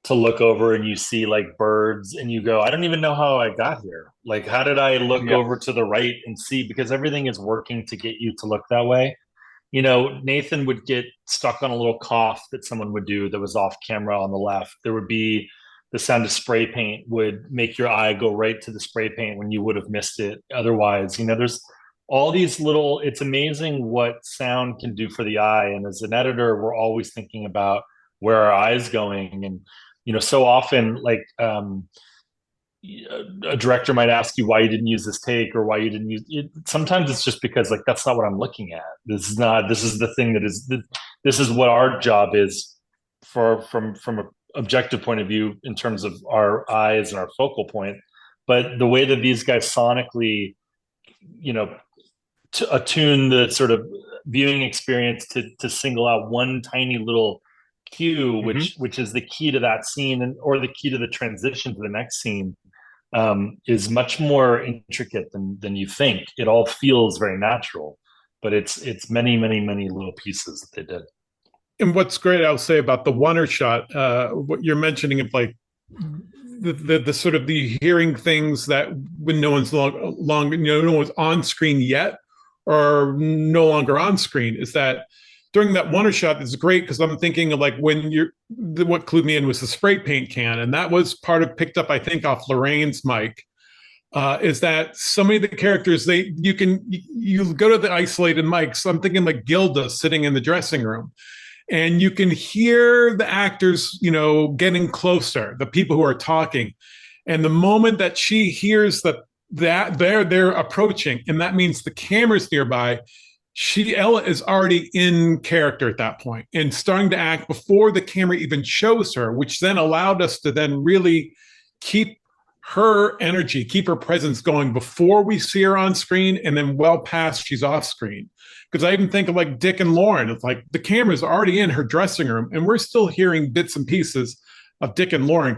to look over and you see like birds, and you go, I don't even know how I got here. Like, how did I look over to the right and see? Because everything is working to get you to look that way. Nathan would get stuck on a little cough that someone would do that was off camera on the left. There would be the sound of spray paint would make your eye go right to the spray paint when you would have missed it otherwise. There's all these little, it's amazing what sound can do for the eye. And as an editor, we're always thinking about where our eye's going. And, so often, like, a director might ask you why you didn't use this take, or why you didn't use it. Sometimes it's just because, like, that's not what I'm looking at. This is the thing this is what our job is from an objective point of view in terms of our eyes and our focal point. But the way that these guys sonically, to attune the sort of viewing experience to single out one tiny little cue, which is the key to that scene or the key to the transition to the next scene, is much more intricate than you think. It all feels very natural, but it's many little pieces that they did. And what's great, I'll say about the Wonder shot, what you're mentioning of like the sort of the hearing things that when no one's no one's on screen yet or no longer on screen, is that during that Wonder shot is great because I'm thinking of like when what clued me in was the spray paint can, and that was picked up I think off Lorraine's mic. Is that so many of the characters you go to the isolated mics. I'm thinking like Gilda sitting in the dressing room, and you can hear the actors, getting closer, the people who are talking. And the moment that she hears that they're approaching, and that means the camera's nearby, Ella is already in character at that point and starting to act before the camera even shows her, which then allowed us to then really keep her energy, keep her presence going before we see her on screen and then well past she's off screen. Because I even think of like Dick and Lauren. It's like the camera's already in her dressing room and we're still hearing bits and pieces of Dick and Lauren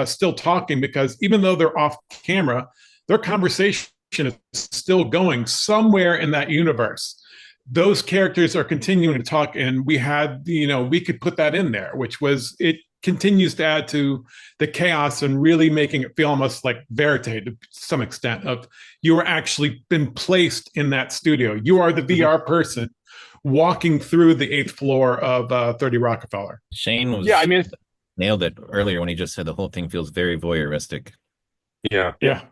still talking, because even though they're off camera, their conversation is still going somewhere in that universe. Those characters are continuing to talk, and we could put that in there, which was, it continues to add to the chaos and really making it feel almost like verite to some extent of you are actually been placed in that studio. You are the VR person walking through the 8th floor of 30 Rockefeller. Shane was nailed it earlier when he just said the whole thing feels very voyeuristic. Yeah. Yeah.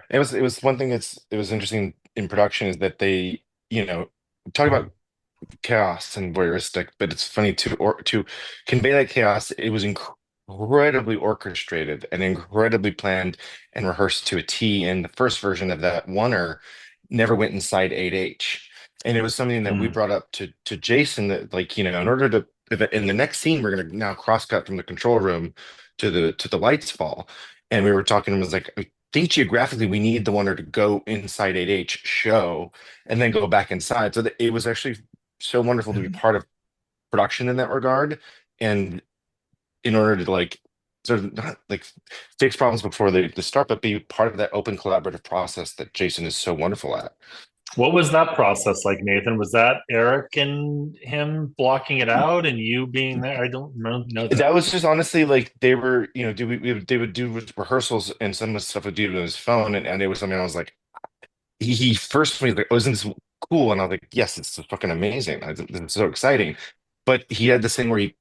It was one thing it was interesting in production is that they, talk about chaos and voyeuristic, but it's funny to convey that chaos. It was incredibly orchestrated and incredibly planned and rehearsed to a T. And the first version of that Wonder never went inside 8H. And it was something that we brought up to Jason that, like, in order to, in the next scene, we're going to now cross cut from the control room to the lights fall. And we were talking, it was like, I think geographically we need the Wonder to go inside 8H, show, and then go back inside. So it was actually so wonderful to be part of production in that regard. And in order to like sort of not like fix problems before they start, but be part of that open collaborative process that Jason is so wonderful at. What was that process like, Nathan? Was that Eric and him blocking it out and you being there? I don't know. That was just honestly like they were, they would do rehearsals and some of the stuff would do on his phone, and it was something I was like, he first was like, "Oh, isn't this cool?" And I was like, "Yes, it's fucking amazing. It's so exciting." But he had this thing where he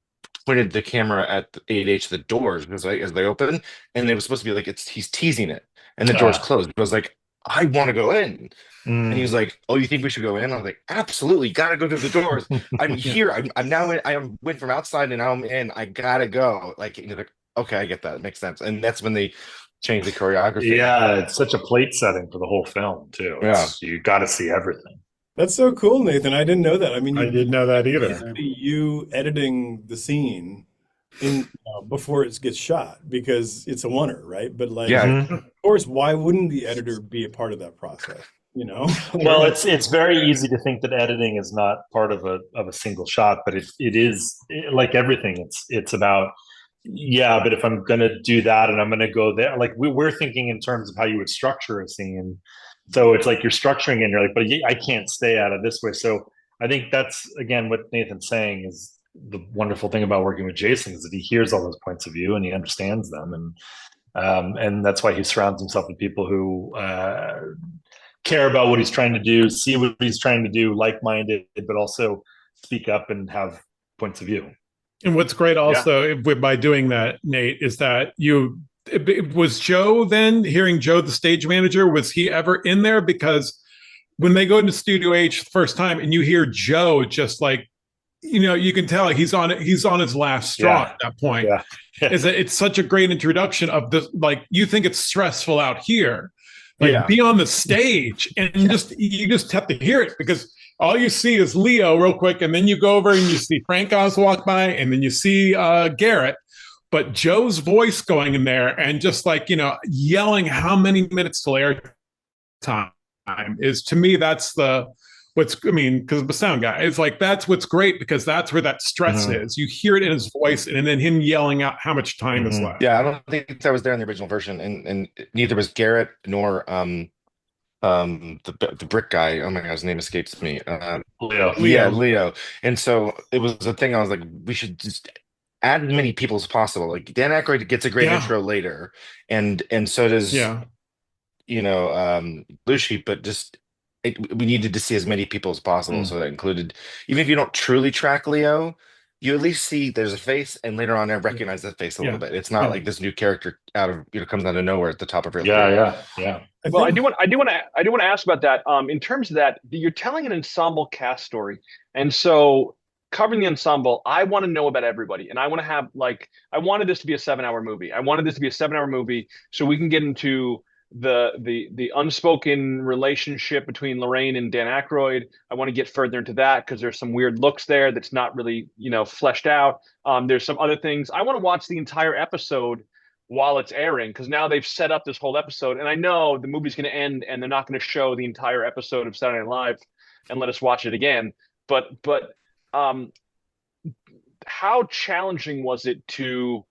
pointed the camera at the 8H, the doors, because as they open, and it was supposed to be like he's teasing it, and the doors closed. It was like, I want to go in. And he was like, "Oh, you think we should go in?" I was like, "Absolutely, gotta go to the doors. I'm here. I'm now in. I went from outside and now I'm in. I gotta go." Like, he's like, "Okay, I get that. It makes sense." And that's when they changed the choreography. Yeah, it's such a plate setting for the whole film too. You got to see everything. That's so cool, Nathan. I didn't know that. I mean, I didn't know that either. You editing the scene in before it gets shot because it's a Wonder, right? But like, of course, why wouldn't the editor be a part of that process? Well, it's very easy to think that editing is not part of a single shot, but it is like everything. It's about, but if I'm going to do that and I'm going to go there, like we're thinking in terms of how you would structure a scene. So it's like you're structuring it and you're like, but I can't stay out of this way. So I think that's, again, what Nathan's saying is the wonderful thing about working with Jason is that he hears all those points of view and he understands them. And that's why he surrounds himself with people who care about what he's trying to do, see what he's trying to do, like-minded, but also speak up and have points of view. And what's great also by doing that, Nate, is that was Joe then, hearing Joe, the stage manager, was he ever in there? Because when they go into Studio H the first time and you hear Joe, just like, you can tell he's on his last straw at that point. It's such a great introduction of this, like, you think it's stressful out here. Like, be on the stage and you just have to hear it, because all you see is Leo real quick, and then you go over and you see Frank Oz walk by, and then you see Garrett, but Joe's voice going in there and just like, yelling how many minutes till air time is, to me, that's what because the sound guy, it's like, that's what's great, because that's where that stress is. You hear it in his voice, and then him yelling out how much time is left. Yeah, I don't think that was there in the original version, and neither was Garrett nor the brick guy. Oh my god, his name escapes me. Leo. Yeah, Leo. And so it was a thing. I was like, we should just add as many people as possible. Like Dan Aykroyd gets a great intro later, and so does Blue Sheep, but just we needed to see as many people as possible. So that included, even if you don't truly track Leo, you at least see there's a face, and later on I recognize that face a little bit. It's not like this new character comes out of nowhere at the top of your yeah. Well, I do want to ask about that. In terms of that, you're telling an ensemble cast story, and so covering the ensemble, I want to know about everybody, and I want to have I wanted this to be a 7-hour movie. I wanted this to be a 7-hour movie so we can get into the unspoken relationship between Lorraine and Dan Aykroyd. I want to get further into that because there's some weird looks there that's not really fleshed out. There's some other things. I want to watch the entire episode while it's airing, because now they've set up this whole episode, and I know the movie's going to end and they're not going to show the entire episode of Saturday Night Live and let us watch it again. But how challenging was it to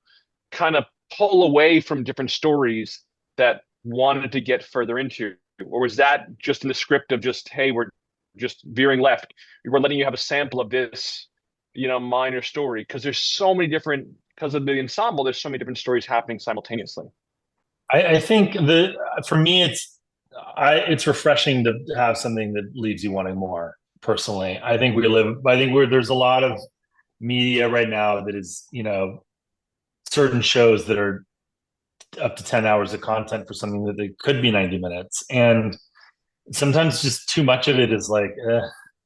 kind of pull away from different stories that wanted to get further into, or was that just in the script of just, hey, we're just veering left, we're letting you have a sample of this minor story, because there's so many different, because of the ensemble, there's so many different stories happening simultaneously. I think for me, it's refreshing to have something that leaves you wanting more. Personally, I think there's a lot of media right now that is, certain shows that are up to 10 hours of content for something that they could be 90 minutes. And sometimes just too much of it is like,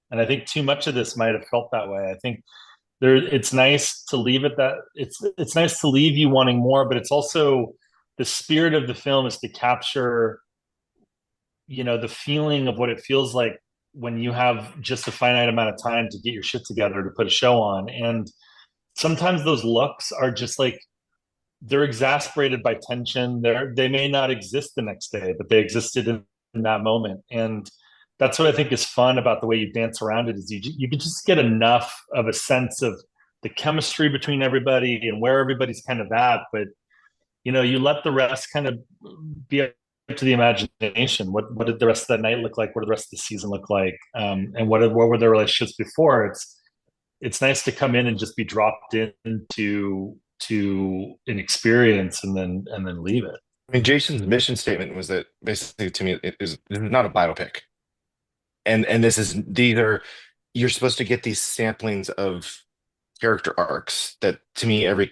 and I think too much of this might have felt that way. I think it's nice to leave it that it's nice to leave you wanting more, but it's also the spirit of the film is to capture, the feeling of what it feels like when you have just a finite amount of time to get your shit together to put a show on. And sometimes those looks are just like, they're exasperated by tension. They may not exist the next day, but they existed in that moment. And that's what I think is fun about the way you dance around it, is you can just get enough of a sense of the chemistry between everybody and where everybody's kind of at. But, you let the rest kind of be up to the imagination. What did the rest of that night look like? What did the rest of the season look like? And what were their relationships before? It's nice to come in and just be dropped into an experience and then leave it. I mean, Jason's mission statement was that basically, to me, this is not a biopic, and you're supposed to get these samplings of character arcs that, to me, every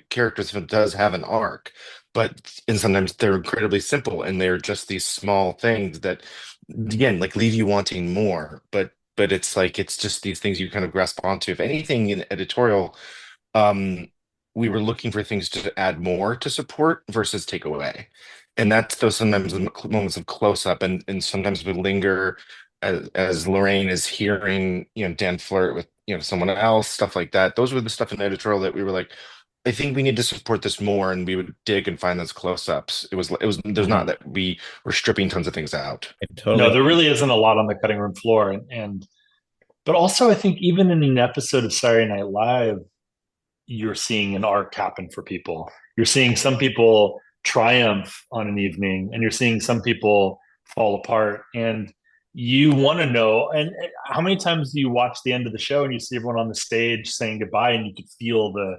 character's film does have an arc, and sometimes they're incredibly simple, and they're just these small things that, again, like, leave you wanting more. But it's like, it's just these things you kind of grasp onto. If anything, in editorial, we were looking for things to add more to support versus take away. And that's those sometimes moments of close up, and sometimes we linger as Lorraine is hearing, Dan flirt with, someone else, stuff like that. Those were the stuff in the editorial that we were like, I think we need to support this more, and we would dig and find those close-ups. There's not that we were stripping tons of things out. No, there really isn't a lot on the cutting room floor. But also I think even in an episode of Saturday Night Live, you're seeing an arc happen for people. You're seeing some people triumph on an evening, and you're seeing some people fall apart. And you want to know, and how many times do you watch the end of the show and you see everyone on the stage saying goodbye, and you could feel the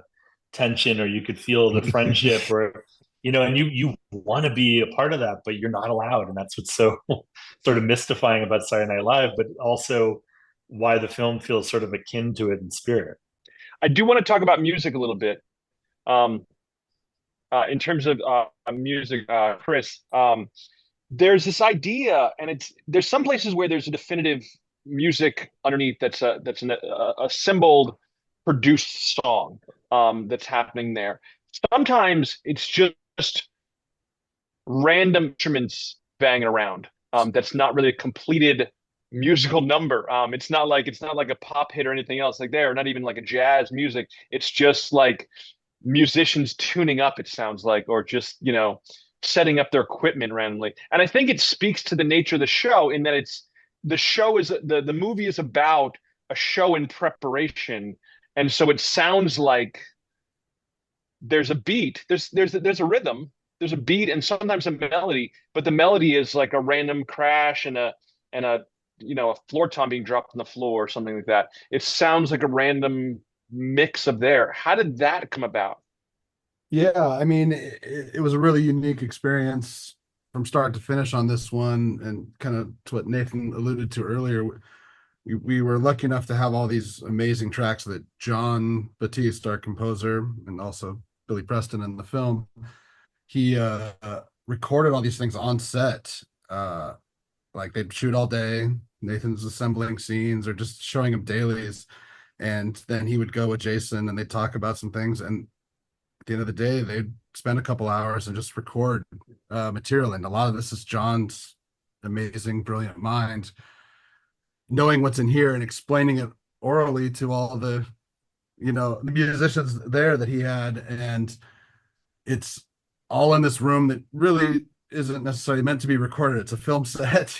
tension, or you could feel the friendship, or and you want to be a part of that, but you're not allowed. And that's what's so sort of mystifying about Saturday Night Live, but also why the film feels sort of akin to it in spirit. I do want to talk about music a little bit. In terms of music, Chris, there's this idea, and there's some places where there's a definitive music underneath that's a assembled, produced song that's happening there. Sometimes it's just random instruments banging around. That's not really a completed musical number. It's not like a pop hit or anything else like there, or not even like a jazz music. It's just like musicians tuning up, it sounds like, or just setting up their equipment randomly. And I think it speaks to the nature of the show, in that the show is the movie is about a show in preparation, and so it sounds like there's a beat, there's a rhythm, there's a beat, and sometimes a melody, but the melody is like a random crash and a a floor tom being dropped on the floor or something like that. It sounds like a random mix of there. How did that come about? Yeah, I mean, it was a really unique experience from start to finish on this one, and kind of to what Nathan alluded to earlier. We were lucky enough to have all these amazing tracks that John Batiste, our composer, and also Billy Preston in the film, he recorded all these things on set. Like they'd shoot all day. Nathan's assembling scenes or just showing him dailies, and then he would go with Jason and they'd talk about some things. And at the end of the day, they'd spend a couple hours and just record material. And a lot of this is John's amazing, brilliant mind, knowing what's in here and explaining it orally to all the the musicians there that he had. And it's all in this room that really isn't necessarily meant to be recorded. It's a film set,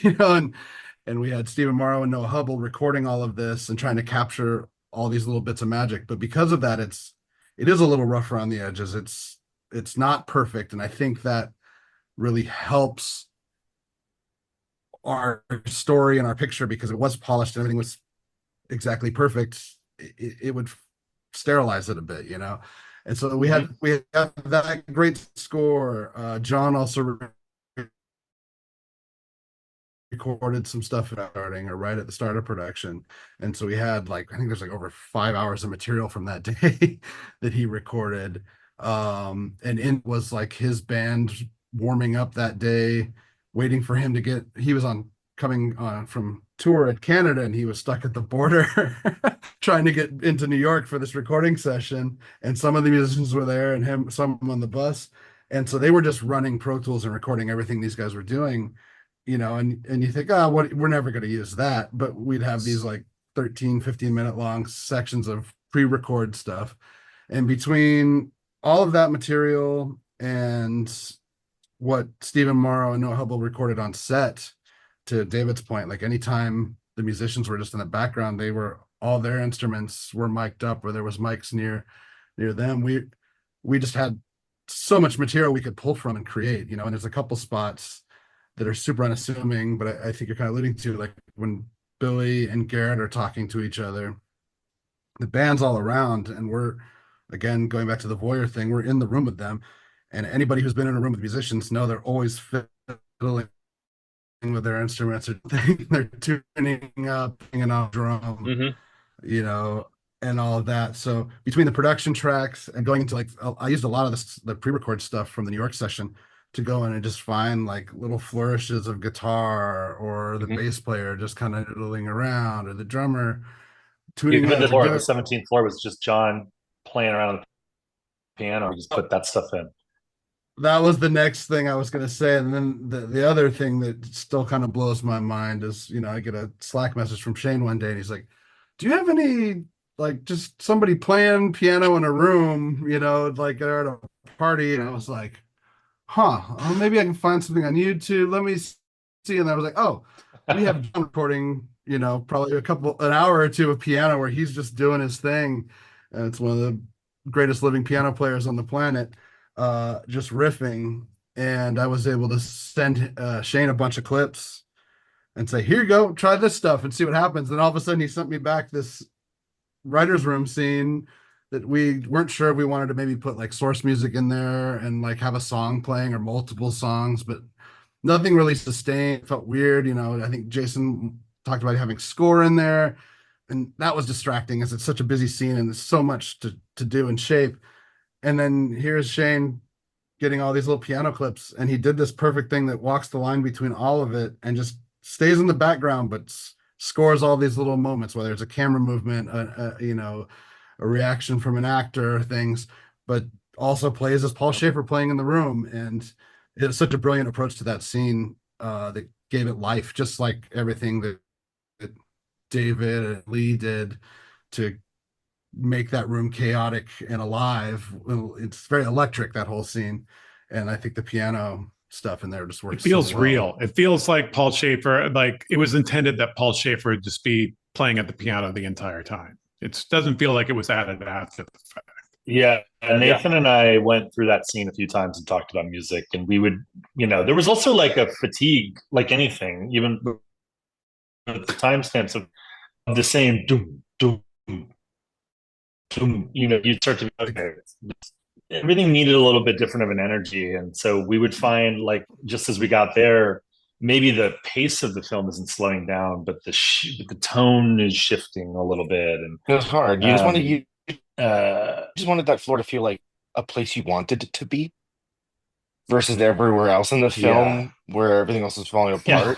and we had Stephen Morrow and Noah Hubble recording all of this and trying to capture all these little bits of magic. But because of that, it is a little rough around the edges. It's not perfect, and I think that really helps our story and our picture, because if it was polished and everything was exactly perfect, it would sterilize it a bit, And so we had that great score. John also recorded some stuff starting or right at the start of production, and so we had I think there's over 5 hours of material from that day that he recorded. And it was like his band warming up that day, waiting for him to get. He was coming on from tour at Canada, and he was stuck at the border trying to get into New York for this recording session. And some of the musicians were there, and some on the bus, and so they were just running Pro Tools and recording everything these guys were doing. And you think, we're never going to use that, but we'd have these 13, 15-minute long sections of pre-record stuff. And between all of that material and what Stephen Morrow and Noah Hubble recorded on set, to David's point, anytime the musicians were just in the background, all their instruments were mic'd up, or there was mics near them. We just had so much material we could pull from and create, and there's a couple spots that are super unassuming, but I think you're kind of alluding to, when Billy and Garrett are talking to each other, the band's all around, and we're, again, going back to the voyeur thing, we're in the room with them. And anybody who's been in a room with musicians know they're always fiddling with their instruments, or they're tuning up, hanging off drum, and all of that. So between the production tracks and going into I used a lot of the pre-record stuff from the New York session to go in and just find little flourishes of guitar, or the bass player just kind of noodling around, or the drummer tuning Even up. the floor, the 17th floor was just John playing around on the piano. We just put that stuff in. That was the next thing I was going to say. And then the other thing that still kind of blows my mind is, I get a Slack message from Shane one day, and he's like, do you have any, just somebody playing piano in a room, they're at a party? And I was like, well, maybe I can find something on YouTube. Let me see. And I was like, oh, we have John recording, probably an hour or two of piano where he's just doing his thing. And it's one of the greatest living piano players on the planet, just riffing. And I was able to send Shane a bunch of clips and say, here you go, try this stuff and see what happens. And all of a sudden he sent me back this writer's room scene that we weren't sure if we wanted to maybe put source music in there and have a song playing, or multiple songs, but nothing really sustained. It felt weird. I think Jason talked about having score in there, and that was distracting, as it's such a busy scene and there's so much to do and shape. And then here's Shane getting all these little piano clips, and he did this perfect thing that walks the line between all of it and just stays in the background, but scores all these little moments, whether it's a camera movement, a reaction from an actor, or things, but also plays as Paul Schaefer playing in the room. And it's such a brilliant approach to that scene that gave it life, just like everything that David and Lee did to make that room chaotic and alive. It's very electric, that whole scene. And I think the piano stuff in there just It works. feels so well. real. It feels like Paul Schaefer, like it was intended that Paul Schaefer would just be playing at the piano the entire time. It doesn't feel like it was added after the fact. Yeah, Nathan and I went through that scene a few times and talked about music, and we would, there was also like a fatigue, like anything, even with the timestamps of the same doom, doom, doom. You'd start to be okay. Everything needed a little bit different of an energy, and so we would find, like, just as we got there, maybe the pace of the film isn't slowing down, but the tone is shifting a little bit, and it was hard. You just wanted that floor to feel like a place you wanted it to be, versus everywhere else in the film where everything else is falling apart.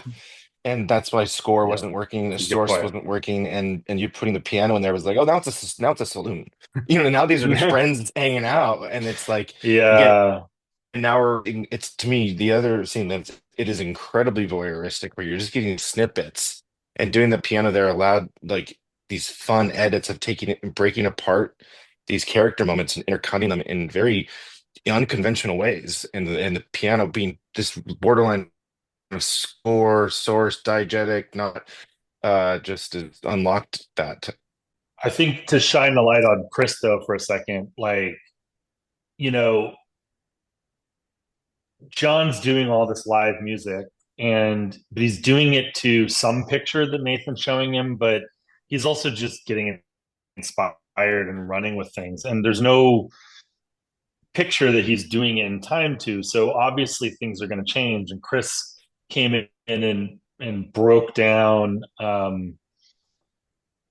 And that's why score wasn't working, the source wasn't working, and you putting the piano in there was like, oh, now it's a saloon. Now these are just friends hanging out, and it's like, and now it's, to me, the other scene that it is incredibly voyeuristic, where you're just getting snippets, and doing the piano there allowed like these fun edits of taking it and breaking apart these character moments and intercutting them in very unconventional ways, and the piano being this borderline score source diegetic, not just unlocked that. I think, to shine the light on Chris though for a second, like, John's doing all this live music, but he's doing it to some picture that Nathan's showing him, but he's also just getting inspired and running with things, and there's no picture that he's doing it in time to, so obviously things are going to change. And Chris came in and broke down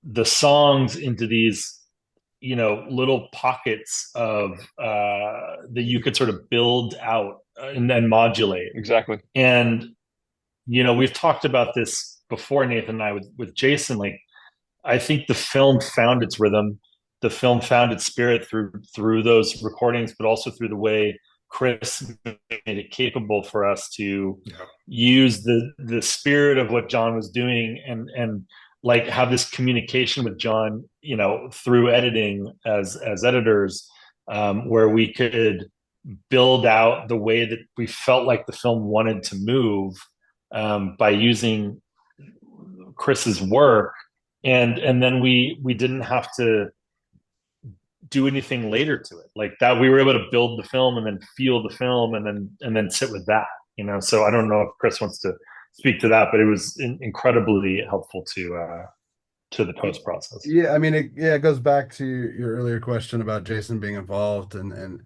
the songs into these little pockets of that you could sort of build out and then modulate. Exactly. And we've talked about this before, Nathan and I, with Jason. Like, I think the film found its rhythm, the film found its spirit through those recordings, but also through the way Chris made it capable for us to use the spirit of what John was doing, and like have this communication with John, through editing as editors, where we could build out the way that we felt like the film wanted to move, by using Chris's work, and then we didn't have to do anything later to it, like that. We were able to build the film and then feel the film and then sit with that, so I don't know if Chris wants to speak to that, but it was incredibly helpful to the post process. Yeah, I mean, it goes back to your earlier question about Jason being involved, and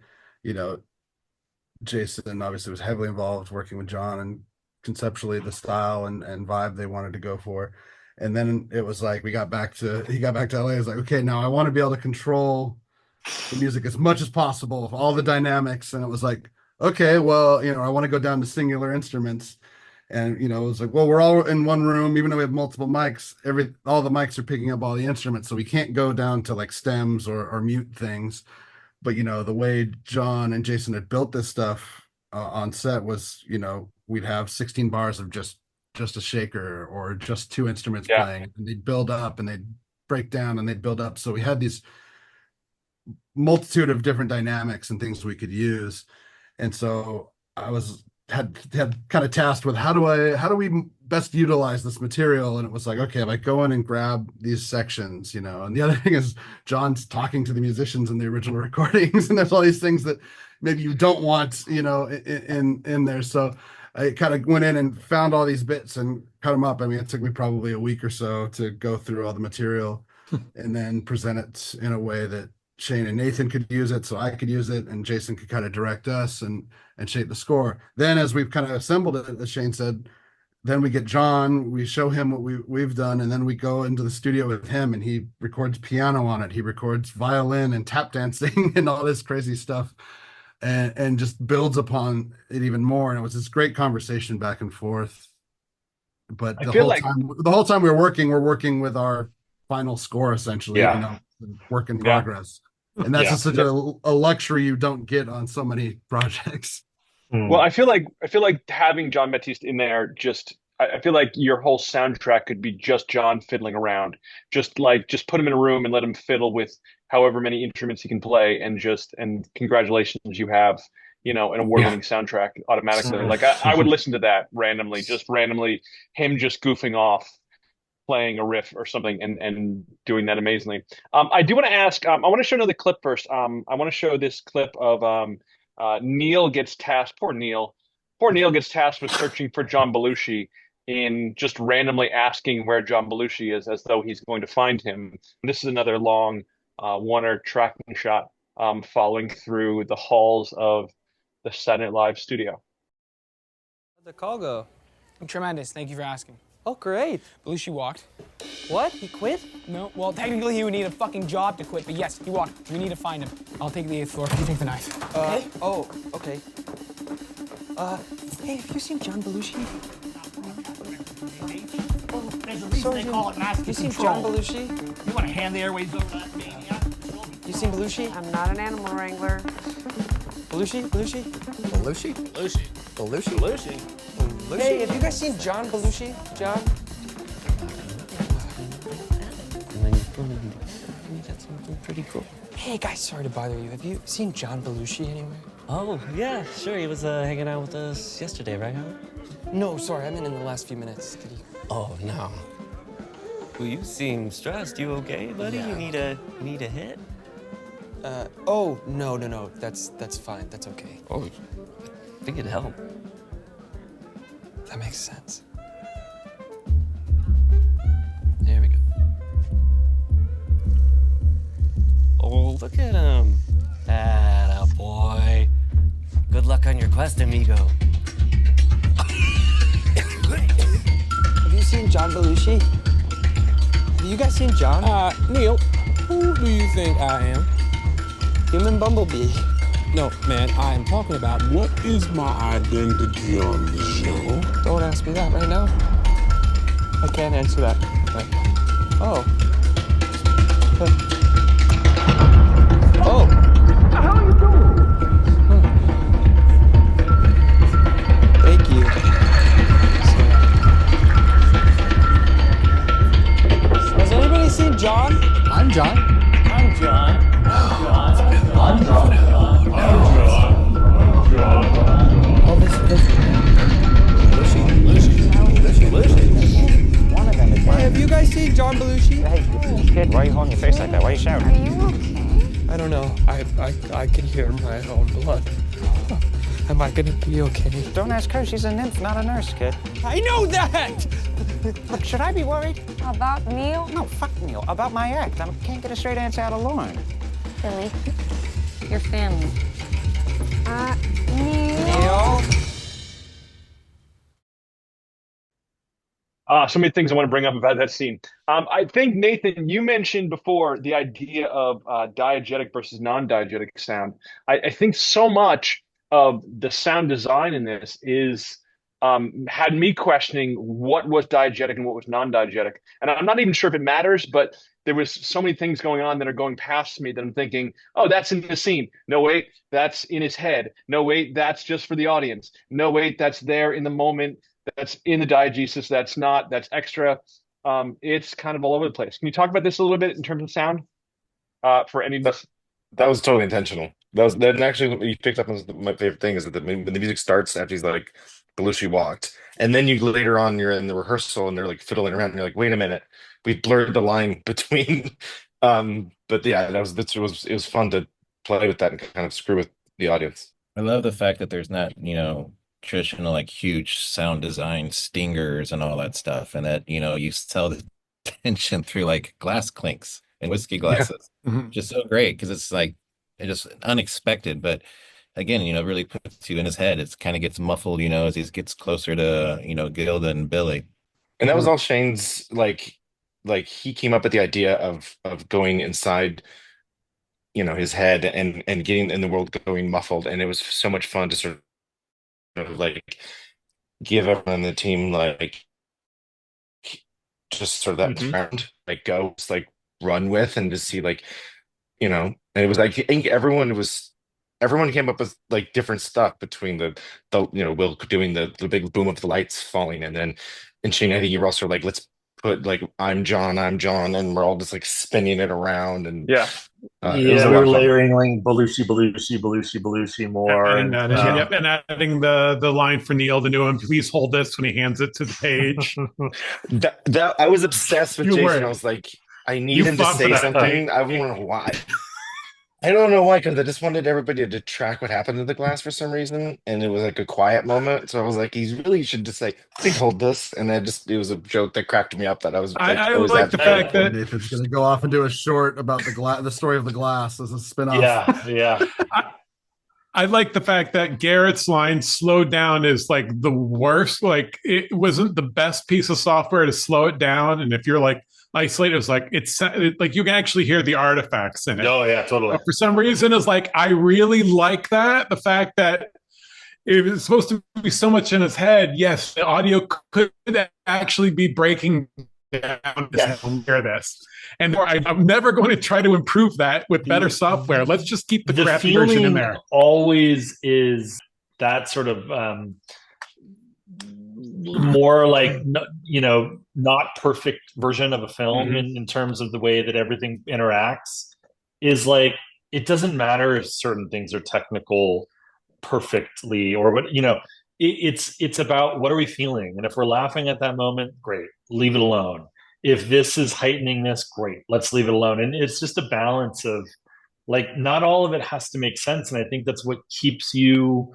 Jason obviously was heavily involved working with John and conceptually the style and vibe they wanted to go for. And then it was like he got back to LA. It was like, okay, now I want to be able to control the music as much as possible, all the dynamics. And it was like, okay, well, I want to go down to singular instruments. And it was like, well, we're all in one room, even though we have multiple mics, all the mics are picking up all the instruments, so we can't go down to like stems or mute things. But the way John and Jason had built this stuff on set was, we'd have 16 bars of just a shaker or just two instruments playing, and they'd build up and they'd break down and they'd build up. So we had these multitude of different dynamics and things we could use. And so I had kind of tasked with how do we best utilize this material. And it was like, okay, if I go in and grab these sections, and the other thing is John's talking to the musicians in the original recordings, and there's all these things that maybe you don't want, in there. So I kind of went in and found all these bits and cut them up. I mean, it took me probably a week or so to go through all the material and then present it in a way that Shane and Nathan could use it, so I could use it, and Jason could kind of direct us and shape the score. Then as we've kind of assembled it, as Shane said, then we get John, we show him what we've done, and then we go into the studio with him, and he records piano on it. He records violin and tap dancing and all this crazy stuff, and just builds upon it even more. And it was this great conversation back and forth. But the whole time we're working with our final score, essentially, work in progress. And that's just such a luxury you don't get on so many projects. Well, I feel like having John Baptiste in there, I feel like your whole soundtrack could be just John fiddling around. Just put him in a room and let him fiddle with however many instruments he can play, and congratulations, you have an award-winning soundtrack automatically. Like I would listen to that randomly, him just goofing off, playing a riff or something and doing that amazingly. I do want to ask, I want to show another clip first. I want to show this clip of Neil gets tasked, poor Neil gets tasked with searching for John Belushi in just randomly asking where John Belushi is as though he's going to find him. And this is another long Warner tracking shot following through the halls of the Saturday Night Live studio. How'd the call go? Tremendous. Thank you for asking. Oh, great. Belushi walked. What? He quit? No. Well, technically, he would need a fucking job to quit, but yes, he walked. We need to find him. I'll take the 8th floor. You take the 9th. Okay. Oh, okay. Hey, have you seen John Belushi? There's a reason they call it master You seen control. John Belushi? You want to hand the airways over to that maniac? You seen Belushi? I'm not an animal wrangler. Belushi? Belushi? Belushi? Belushi. Belushi? Belushi? Hey, have you guys seen John Belushi? John? That's something pretty cool. Hey guys, sorry to bother you. Have you seen John Belushi anywhere? Oh, yeah, sure. He was hanging out with us yesterday, right, Howard? No, sorry, I meant in the last few minutes. Could you... Oh, no. Well, you seem stressed. You okay, buddy? Yeah. You need a hit? Oh, no. That's fine. That's okay. Oh, I think it'd help. That makes sense. There we go. Oh, look at him. Atta boy. Good luck on your quest, amigo. Have you seen John Belushi? Have you guys seen John? Neil, who do you think I am? Human Bumblebee. No, man, I am talking about what is my identity on the show? Don't ask me that right now. I can't answer that. Oh. Oh. How are you doing? Thank you. Has anybody seen John? I'm John. I'm John. I'm John. Oh, Belushi. One of them is mine. Hey, have you guys seen John Belushi? Hey, kid, why are you holding your face like that? Why are you shouting? Are you okay? I don't know. I can hear my own blood. Am I gonna be okay? Don't ask her. She's a nymph, not a nurse, kid. I know that! Look, should I be worried? About Neil? No, fuck Neil. About my act. I can't get a straight answer out of Lauren. Billy. Your family. Neil? So many things I want to bring up about that scene. I think, Nathan, you mentioned before the idea of diegetic versus non-diegetic sound. I think so much of the sound design in this is had me questioning what was diegetic and what was non-diegetic. And I'm not even sure if it matters, but there was so many things going on that are going past me that I'm thinking, oh, that's in the scene. No, wait, that's in his head. No, wait, that's just for the audience. No, wait, that's there in the moment. That's in the diegesis. That's not. That's extra. It's kind of all over the place. Can you talk about this a little bit in terms of sound? For any of this, that was totally intentional. That actually what you picked up on my favorite thing is that when the music starts after he's like Belushi walked, and then you later on you're in the rehearsal and they're like fiddling around and you're like, wait a minute, we blurred the line between. But yeah, it was fun to play with that and kind of screw with the audience. I love the fact that there's not, traditional like huge sound design stingers and all that stuff, and that you sell the tension through like glass clinks and whiskey glasses. Just so great because it's like it's just unexpected, but again, really puts you in his head. It's kind of gets muffled, as he gets closer to Gilda and Billy. And that was all Shane's like he came up with the idea of going inside his head and getting in the world going muffled, and it was so much fun to sort of like give everyone on the team like just sort of that round like go just like run with and to see like and it was like I think everyone came up with like different stuff between the Will doing the big boom of the lights falling and Shane, I think you were also like let's put like I'm John, and we're all just like spinning it around, and yeah, it was a we lot were of fun. layering like Belushi more, Adding that in, yep, and adding the line for Neil to him, please hold this when he hands it to the page. That I was obsessed with You Jason. were. I was like, I need You him to fought for say that, something. Nate. I don't know why. I don't know why, because I just wanted everybody to track what happened to the glass for some reason, and it was like a quiet moment. So I was like, he really should just say, "Please hold this," and then it was a joke that cracked me up that I was like, I always like the advocating fact for. that Nathan's going to go off and do a short about the story of the glass as a spinoff. Yeah. I like the fact that Garrett's line "slowed down" is like the worst. Like it wasn't the best piece of software to slow it down, and if you're like isolated, it's like like you can actually hear the artifacts in it. Oh yeah, totally. But for some reason, it's like I really like that. The fact that it was supposed to be so much in his head. Yes, the audio could actually be breaking down to hear this. And I'm never going to try to improve that with better software. Let's just keep the crappy version in there. Always is that sort of more like, you know, not perfect version of a film in terms of the way that everything interacts, is like, it doesn't matter if certain things are technical perfectly or what, you know, it's about what are we feeling, and if we're laughing at that moment, great, leave it alone. If this is heightening this, great, let's leave it alone. And it's just a balance of like, not all of it has to make sense, and I think that's what keeps you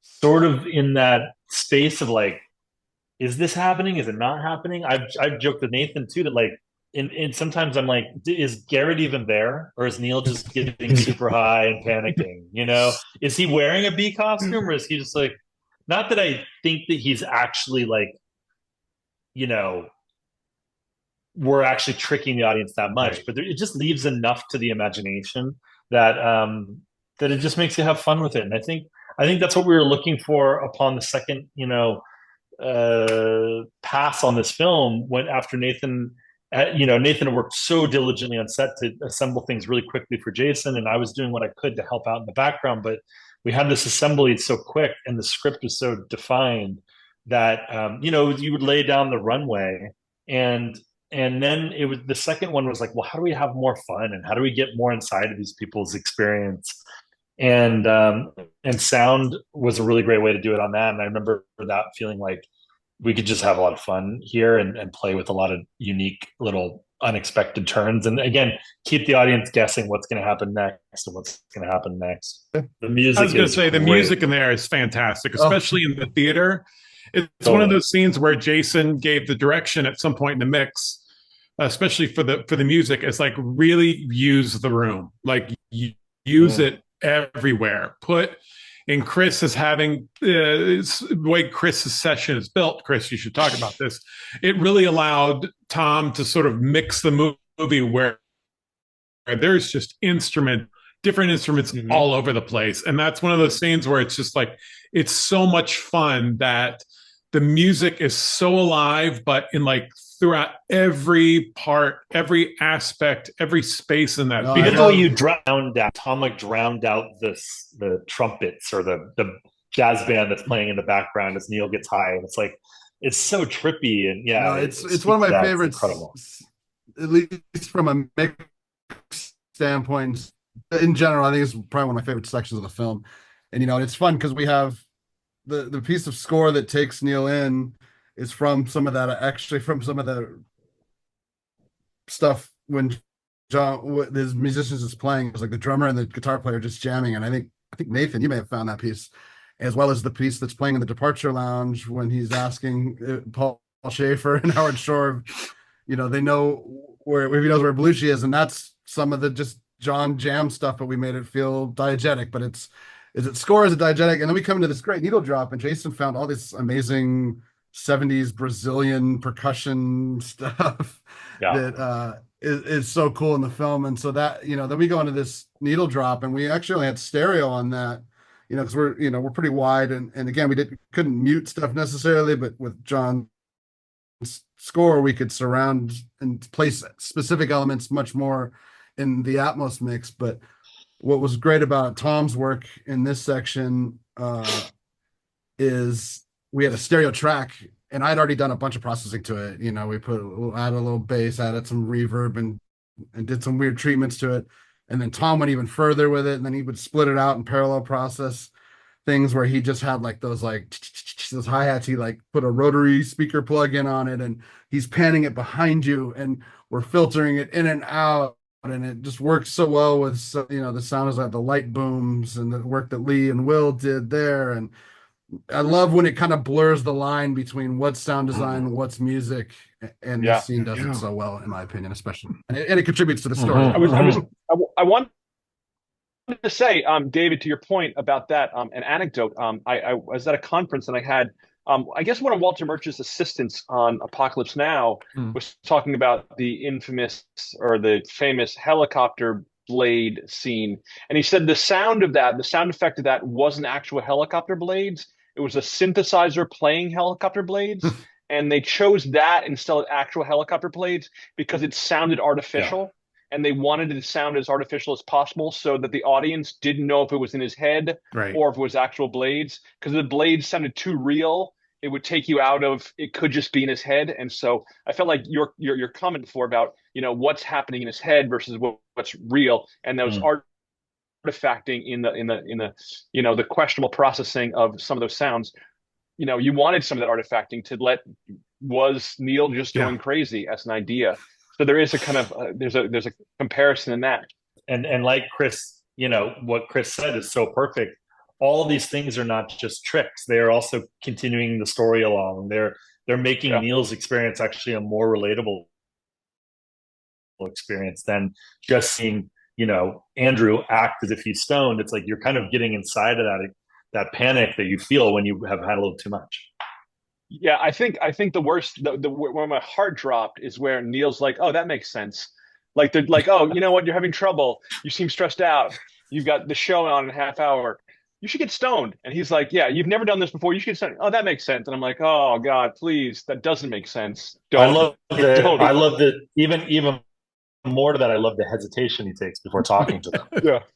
sort of in that space of like, is this happening, is it not happening? I've joked with Nathan too that like, and sometimes I'm like, is Garrett even there, or is Neil just getting super high and panicking? You know, is he wearing a bee costume, or is he just like, not that I think that he's actually like, you know, we're actually tricking the audience that much, right, but it just leaves enough to the imagination that that it just makes you have fun with it. And I think that's what we were looking for upon the second, you know, pass on this film, when after Nathan had worked so diligently on set to assemble things really quickly for Jason, and I was doing what I could to help out in the background, but we had this assembly so quick and the script was so defined that you would lay down the runway, and then it was, the second one was like, well, how do we have more fun, and how do we get more inside of these people's experience? And sound was a really great way to do it on that. And I remember that feeling like we could just have a lot of fun here and play with a lot of unique little unexpected turns. And again, keep the audience guessing what's going to happen next and what's going to happen next. The music, I was going to say, the music in there is fantastic, especially in the theater. It's one of those scenes where Jason gave the direction at some point in the mix, especially for the music. It's like, really use the room, like use it everywhere. And Chris is having the way Chris's session is built. Chris, you should talk about this. It really allowed Tom to sort of mix the movie where there's just different instruments all over the place. And that's one of those scenes where it's just like, it's so much fun that the music is so alive, but in like throughout every part, every aspect, every space in that. Even though you drowned out, Tom like drowned out the trumpets or the jazz band that's playing in the background as Neil gets high, and it's like, it's so trippy. And it's one of my favorites. Incredible. At least from a mix standpoint, in general, I think it's probably one of my favorite sections of the film. And it's fun because we have the piece of score that takes Neil in is from some of the stuff when John, his musicians is playing. It was like the drummer and the guitar player just jamming. And I think Nathan, you may have found that piece, as well as the piece that's playing in the departure lounge when he's asking Paul Schaefer and Howard Shore, they know where he knows where Belushi is, and that's some of the just John jam stuff, but we made it feel diegetic. But it score as a diegetic, and then we come into this great needle drop, and Jason found all this amazing 70s Brazilian percussion stuff that is so cool in the film. And so that, then we go into this needle drop, and we actually only had stereo on that, because we're pretty wide. And again, we couldn't mute stuff necessarily, but with John's score, we could surround and place specific elements much more in the Atmos mix. But what was great about Tom's work in this section is we had a stereo track, and I'd already done a bunch of processing to it. You know, we added a little bass, added some reverb, and did some weird treatments to it. And then Tom went even further with it, and then he would split it out and parallel process things where he just had like those those hi-hats. He like put a rotary speaker plug in on it, and he's panning it behind you, and we're filtering it in and out, and it just works so well with the sound is like the light booms and the work that Lee and Will did there. And I love when it kind of blurs the line between what's sound design, what's music, and this scene does it so well, in my opinion, especially, and it contributes to the story. I want to say, David, to your point about that, an anecdote. I was at a conference and I had, I guess one of Walter Murch's assistants on Apocalypse Now was talking about the infamous or the famous helicopter blade scene, and he said the sound effect of that wasn't actual helicopter blades. It was a synthesizer playing helicopter blades, and they chose that instead of actual helicopter blades because it sounded artificial. And they wanted it to sound as artificial as possible so that the audience didn't know if it was in his head or if it was actual blades. Because the blades sounded too real, it would take you out of it could just be in his head. And so I felt like your comment before about what's happening in his head versus what's real, and those artifacting in the questionable processing of some of those sounds. You wanted some of that artifacting to was Neil just going crazy as an idea. So there is a kind of there's a comparison in that, and like Chris, what Chris said is so perfect. All of these things are not just tricks; they are also continuing the story along. They're making Neil's experience actually a more relatable experience than just seeing Andrew act as if he's stoned. It's like you're kind of getting inside of that panic that you feel when you have had a little too much. Yeah, I think the worst, where my heart dropped is where Neil's like, "Oh, that makes sense." Like they're like, "Oh, you know what? You're having trouble. You seem stressed out. You've got the show on in a half hour. You should get stoned." And he's like, "Yeah, you've never done this before. You should get stoned." Oh, that makes sense. And I'm like, "Oh God, please, that doesn't make sense." I love that. Even more to that, I love the hesitation he takes before talking to them.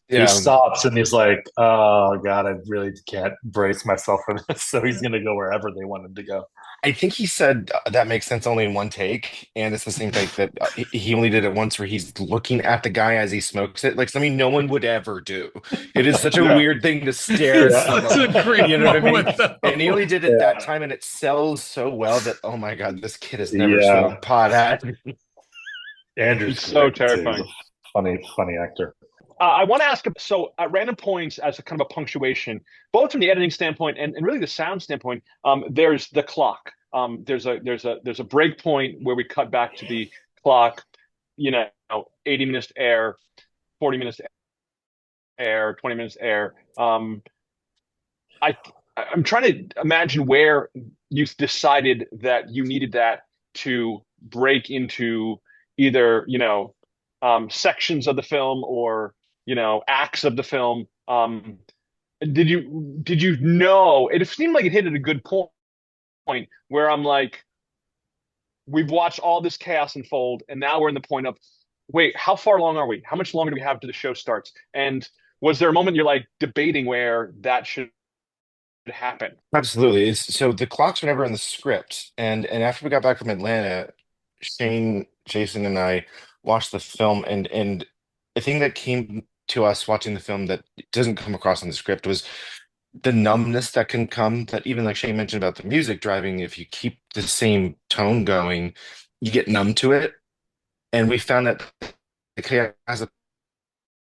He stops and he's like, "Oh God, I really can't brace myself for this." So he's going to go wherever they want him to go. I think he said that makes sense only in one take, and it's the same take that he only did it once, where he's looking at the guy as he smokes it, like something no one would ever do. It is such a weird thing to stare at someone. That's a great You know what I mean? moment, And he only did it that time, and it sells so well that, oh my God, this kid has never smoked pot at. Andrew's so terrifying. Funny actor. I want to ask, so at random points as a kind of a punctuation, both from the editing standpoint and really the sound standpoint, there's the clock. There's a break point where we cut back to the clock, 80 minutes air, 40 minutes air, 20 minutes air. I'm trying to imagine where you decided that you needed that to break into either, sections of the film or, acts of the film. Did you know, it seemed like it hit at a good point where I'm like, we've watched all this chaos unfold, and now we're in the point of, wait, how far along are we? How much longer do we have till the show starts? And was there a moment you're like debating where that should happen? Absolutely. So the clocks were never in the script, and after we got back from Atlanta, Shane, Jason, and I watched the film, and the thing that came to us watching the film that doesn't come across in the script was the numbness that can come, that even like Shane mentioned about the music driving, if you keep the same tone going, you get numb to it. And we found that the chaos has a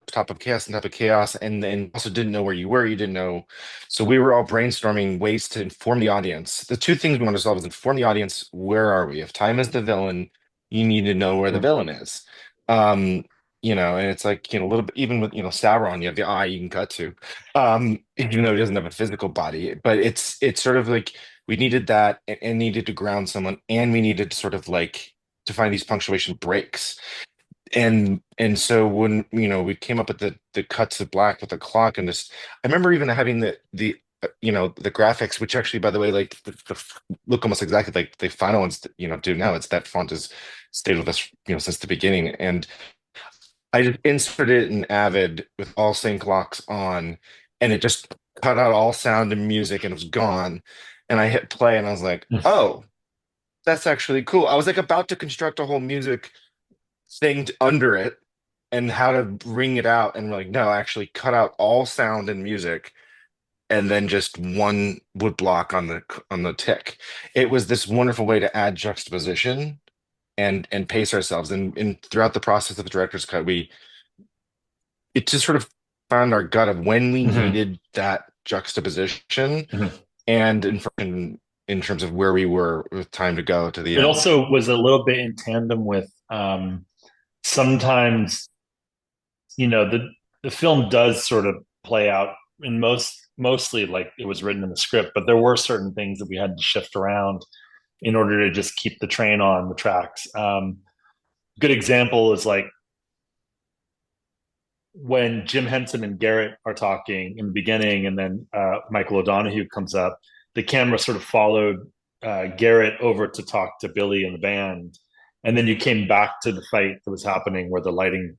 top of chaos and top of chaos, and then also didn't know where you were, you didn't know. So we were all brainstorming ways to inform the audience. The two things we want to solve is inform the audience, where are we? If time is the villain, you need to know where the villain is. And it's like, a little bit, even with, Sauron, you have the eye you can cut to, even though he doesn't have a physical body. But it's sort of like we needed that and needed to ground someone, and we needed to sort of like to find these punctuation breaks. And so when, we came up with the cuts of black with the clock and this, I remember even having the graphics, which actually, by the way, like the look almost exactly like the final ones, do now. It's that font has stayed with us, since the beginning. And I just inserted it in Avid with all sync locks on, and it just cut out all sound and music, and it was gone. And I hit play, and I was like, oh, That's actually cool. I was like about to construct a whole music thing under it and how to bring it out, and we're like, no, actually cut out all sound and music and then just one wood block on the tick. It was this wonderful way to add juxtaposition and pace ourselves. And throughout the process of the director's cut, it just sort of found our gut of when we needed that juxtaposition and in terms of where we were with time to go to the It end. also was a little bit in tandem with sometimes, you know, the film does sort of play out in mostly like it was written in the script, but there were certain things that we had to shift around in order to just keep the train on the tracks. Good example is like when Jim Henson and Garrett are talking in the beginning, and then Michael O'Donoghue comes up, the camera sort of followed Garrett over to talk to Billy and the band. And then you came back to the fight that was happening where the lighting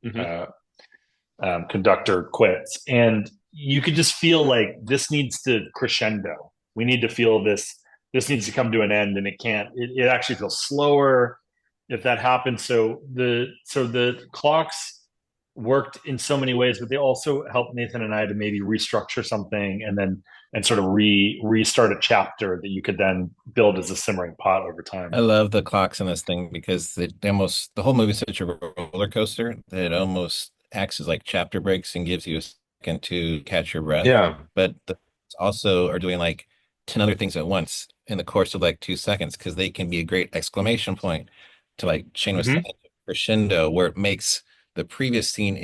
conductor quits. And you could just feel like this needs to crescendo. We need to feel this needs to come to an end, and it actually feels slower if that happens. So the clocks worked in so many ways, but they also helped Nathan and I to maybe restructure something and sort of restart a chapter that you could then build as a simmering pot over time. I love the clocks in this thing because the whole movie is such a roller coaster that it almost acts as like chapter breaks and gives you a second to catch your breath. Yeah. But also are doing like 10 other things at once in the course of like 2 seconds, because they can be a great exclamation point to, like Shane was saying, crescendo, where it makes the previous scene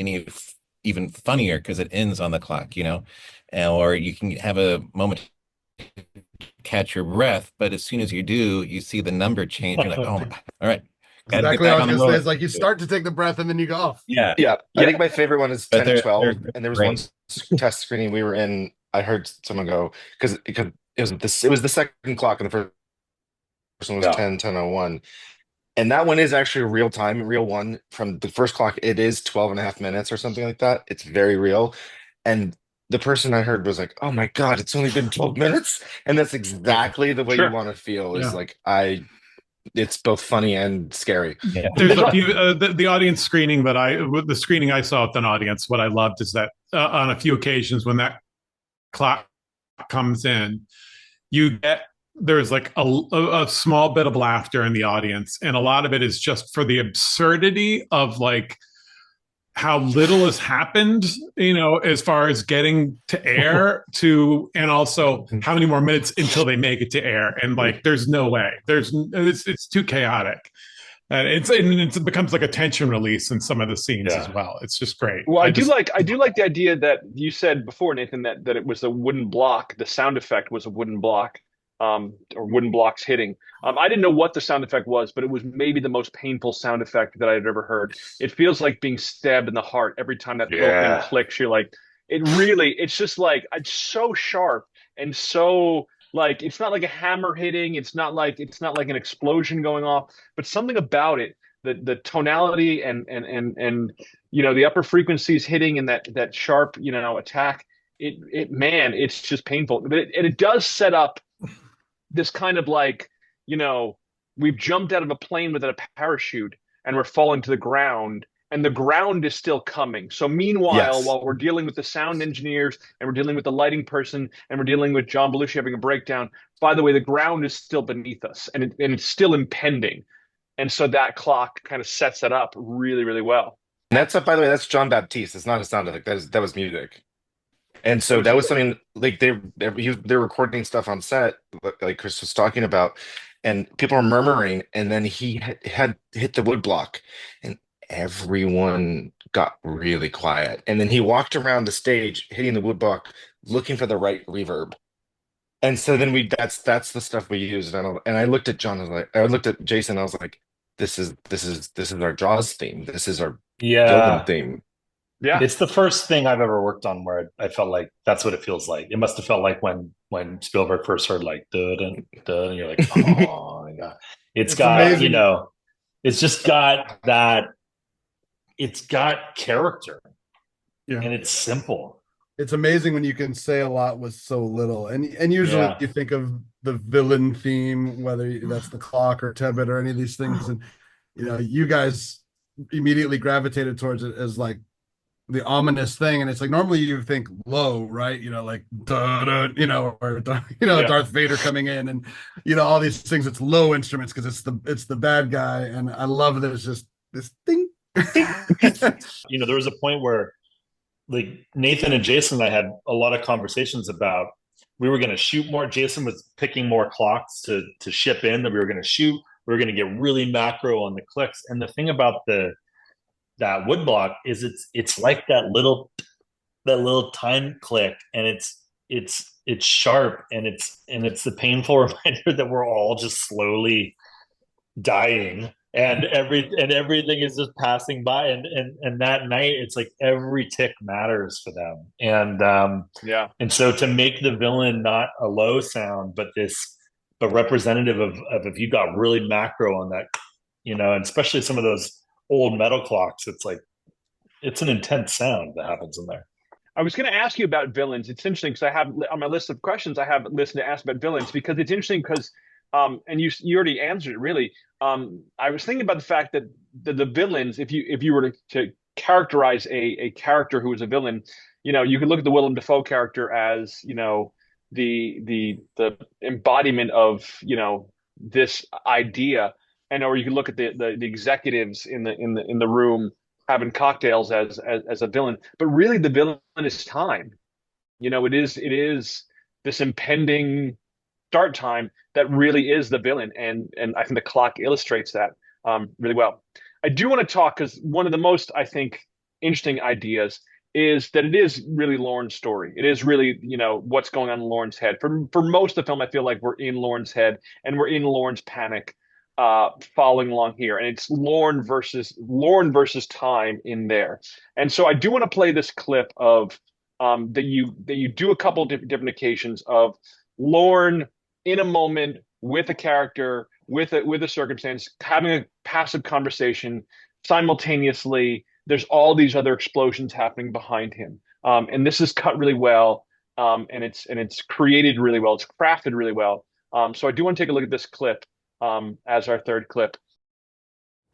even funnier because it ends on the clock, you know, or you can have a moment to catch your breath, but as soon as you do, you see the number change. You're like, oh, all right. Exactly what I was going to say. It's like you start to take the breath and then you go off. Yeah. I think my favorite one is 10 and 12. And there was one test screening we were in. I heard someone go, because it was the second clock, and the first one was 10:01. And that one is actually real time, real one from the first clock. It is 12 and a half minutes or something like that. It's very real. And the person I heard was like, oh my God, it's only been 12 minutes. And that's exactly the way you want to feel is like, it's both funny and scary. Yeah. There's a few, the audience screening the screening I saw with an audience, what I loved is that on a few occasions when that clock comes in, there's like a small bit of laughter in the audience, and a lot of it is just for the absurdity of like how little has happened, you know, as far as getting to air and also how many more minutes until they make it to air, and like there's no way, it's too chaotic, and it becomes like a tension release in some of the scenes as well. It's just great. Well, I do like the idea that you said before, Nathan, that it was a wooden block. The sound effect was a wooden block. Or wooden blocks hitting. I didn't know what the sound effect was, but it was maybe the most painful sound effect that I had ever heard. It feels like being stabbed in the heart every time that little thing clicks. You're like, it's just like, it's so sharp and so like, it's not like a hammer hitting. It's not like an explosion going off, but something about it, the tonality and you know, the upper frequencies hitting and that sharp, you know, attack. It's just painful. But it does set up this kind of like, you know, we've jumped out of a plane without a parachute and we're falling to the ground, and the ground is still coming. So meanwhile, while we're dealing with the sound engineers and we're dealing with the lighting person and we're dealing with John Belushi having a breakdown, by the way, the ground is still beneath us and it's still impending. And so that clock kind of sets it up really, really well. And that's by the way, that's John Baptiste. It's not a sound effect. That was music. And so that was something like they're recording stuff on set, like Chris was talking about, and people are murmuring, and then he had hit the wood block, and everyone got really quiet. And then he walked around the stage, hitting the wood block, looking for the right reverb. And so then that's the stuff we used. And I looked at John, I looked at Jason, I was like, this is our Jaws theme. This is our Gilman theme. Yeah, it's the first thing I've ever worked on where I felt like that's what it feels like. It must have felt like when Spielberg first heard like duh, and you're like, oh my God. It's got amazing. You know, it's just got that. It's got character, and it's simple. it's amazing when you can say a lot with so little. And usually Yeah. you think of the villain theme, whether that's the clock or Tebet or any of these things, and you guys immediately gravitated towards it as like the ominous thing. And it's like normally you think low, right? Like da, da, or Yeah. Darth Vader coming in, and all these things. It's low instruments because it's the bad guy. And I love that it's just this thing. There was a point where like Nathan and Jason and I had a lot of conversations about we were going to shoot more. Jason was picking more clocks to ship in that we were going to shoot. We were going to get really macro on the clicks. And the thing about that woodblock is it's like that little time click, and it's sharp, and it's the painful reminder that we're all just slowly dying, and everything is just passing by, and that night it's like every tick matters for them, and so to make the villain not a low sound but representative of if you got really macro on that, and especially some of those old metal clocks, it's like it's an intense sound that happens in there. I was going to ask you about villains. It's interesting because I have on my list of questions, I have a list to ask about villains, because it's interesting because, and you already answered it really. I was thinking about the fact that the villains, if you were to characterize a character who is a villain, you could look at the Willem Dafoe character as, the embodiment of, this idea, or you could look at the executives in the room having cocktails as a villain. But really the villain is time. It is this impending start time that really is the villain, and I think the clock illustrates that really well. I do want to talk, because one of the most, I think, interesting ideas is that it is really Lorne's story. It is really, what's going on in Lorne's head. For most of the film, I feel like we're in Lorne's head and we're in Lorne's panic, following along here, and it's Lorne versus time in there. And so I do want to play this clip of that you do a couple of different occasions of Lorne in a moment with a character, with a circumstance, having a passive conversation. Simultaneously, there's all these other explosions happening behind him, and this is cut really well, and it's created really well. It's crafted really well. So I do want to take a look at this clip as our third clip.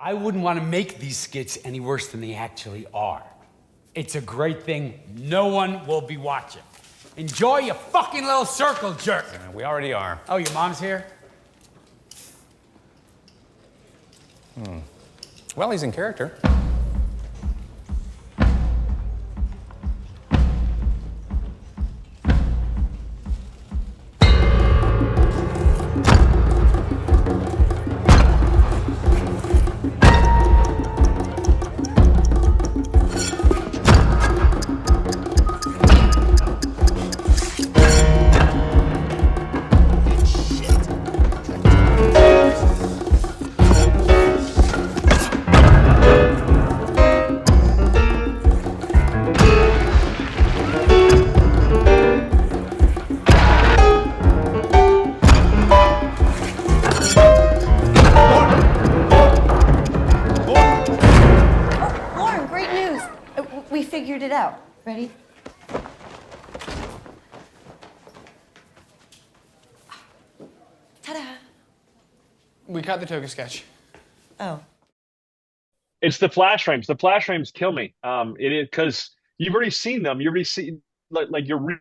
I wouldn't want to make these skits any worse than they actually are. It's a great thing no one will be watching. Enjoy your fucking little circle jerk. We already are. Oh, your mom's here? Well, he's in character. Ready? Ta-da! We cut the toga sketch. Oh. It's the flash frames. The flash frames kill me. It is because you've already seen them. You already see like you're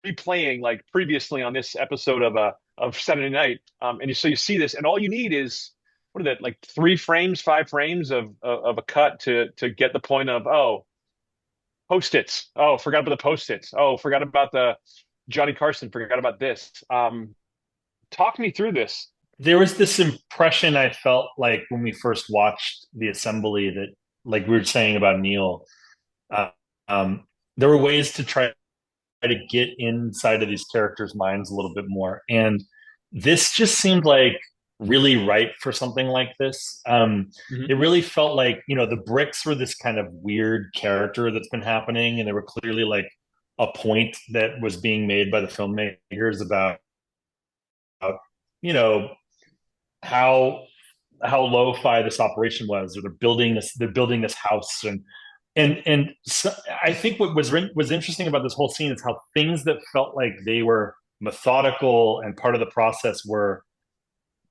replaying like previously on this episode of Saturday Night. So you see this, and all you need is what are that, like 3 frames, 5 frames of a cut to get the point of, oh, Post-its. Oh, forgot about the Post-its. Oh, forgot about the Johnny Carson. Forgot about this. Talk me through this. There was this impression I felt like when we first watched the assembly that, like we were saying about Neil, there were ways to try to get inside of these characters' minds a little bit more. And this just seemed like really ripe for something like this. It really felt like, the bricks were this kind of weird character that's been happening, and they were clearly like a point that was being made by the filmmakers about how lo-fi this operation was, or they're building this house, and and so I think what was interesting about this whole scene is how things that felt like they were methodical and part of the process were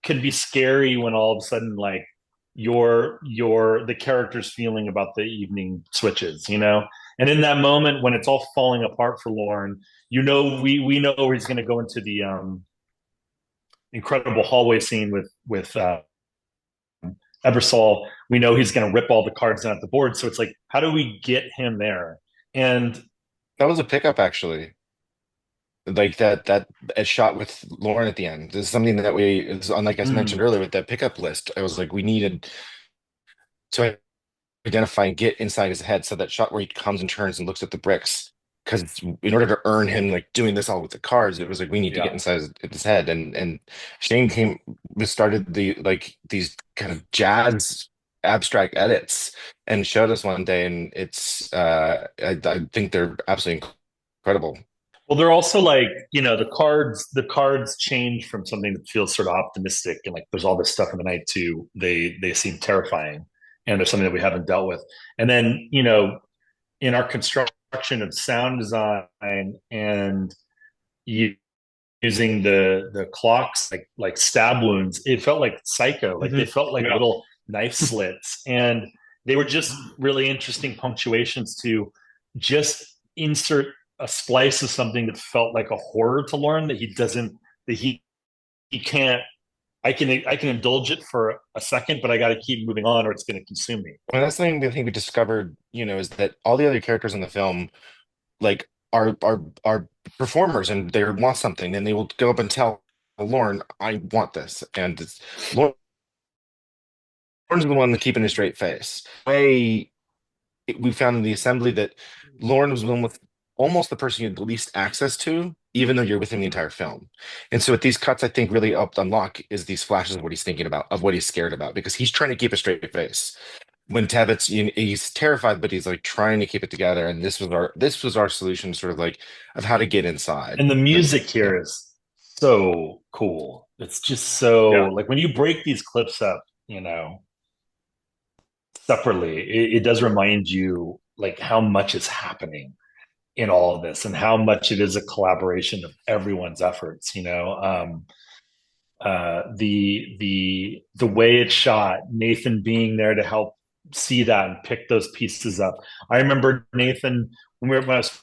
could be scary when all of a sudden like your the character's feeling about the evening switches, you know. And in that moment when it's all falling apart for Lauren, you know, we know he's going to go into the incredible hallway scene with Ebersol. We know he's going to rip all the cards down at the board. So it's like, how do we get him there? And that was a pickup, actually. Like that a shot with Lauren at the end is something that is on, like I mentioned earlier with that pickup list. I was like, we needed to identify and get inside his head. So that shot where he comes and turns and looks at the bricks, because in order to earn him like doing this all with the cards, it was like we need to get inside his head. And Shane started these kind of jazz abstract edits and showed us one day, and it's I think they're absolutely incredible. Well, they're also like, you know, the cards change from something that feels sort of optimistic and like there's all this stuff in the night to they seem terrifying, and there's something that we haven't dealt with. And then, you know, in our construction of sound design and using the clocks like stab wounds, it felt like Psycho. Like they felt like little knife slits, and they were just really interesting punctuations to just insert a splice of something that felt like a horror to Lauren that he can't. I can indulge it for a second, but I got to keep moving on, or it's going to consume me. And that's the thing I think we discovered, you know, is that all the other characters in the film, like, are performers, and they want something, and they will go up and tell Lauren, "I want this," and Lauren's the one keeping a straight face. We found in the assembly that Lauren was the one with almost the person you had the least access to, even though you're with him the entire film. And so with these cuts, I think really helped unlock is these flashes of what he's thinking about, of what he's scared about, because he's trying to keep a straight face. When Tebbet's, he's terrified, but he's like trying to keep it together. And this was our solution, sort of like of how to get inside. And the music here is so cool. It's just so like when you break these clips up, you know, separately, it does remind you like how much is happening in all of this and how much it is a collaboration of everyone's efforts, you know. The way it's shot, Nathan being there to help see that and pick those pieces up. I remember Nathan when I was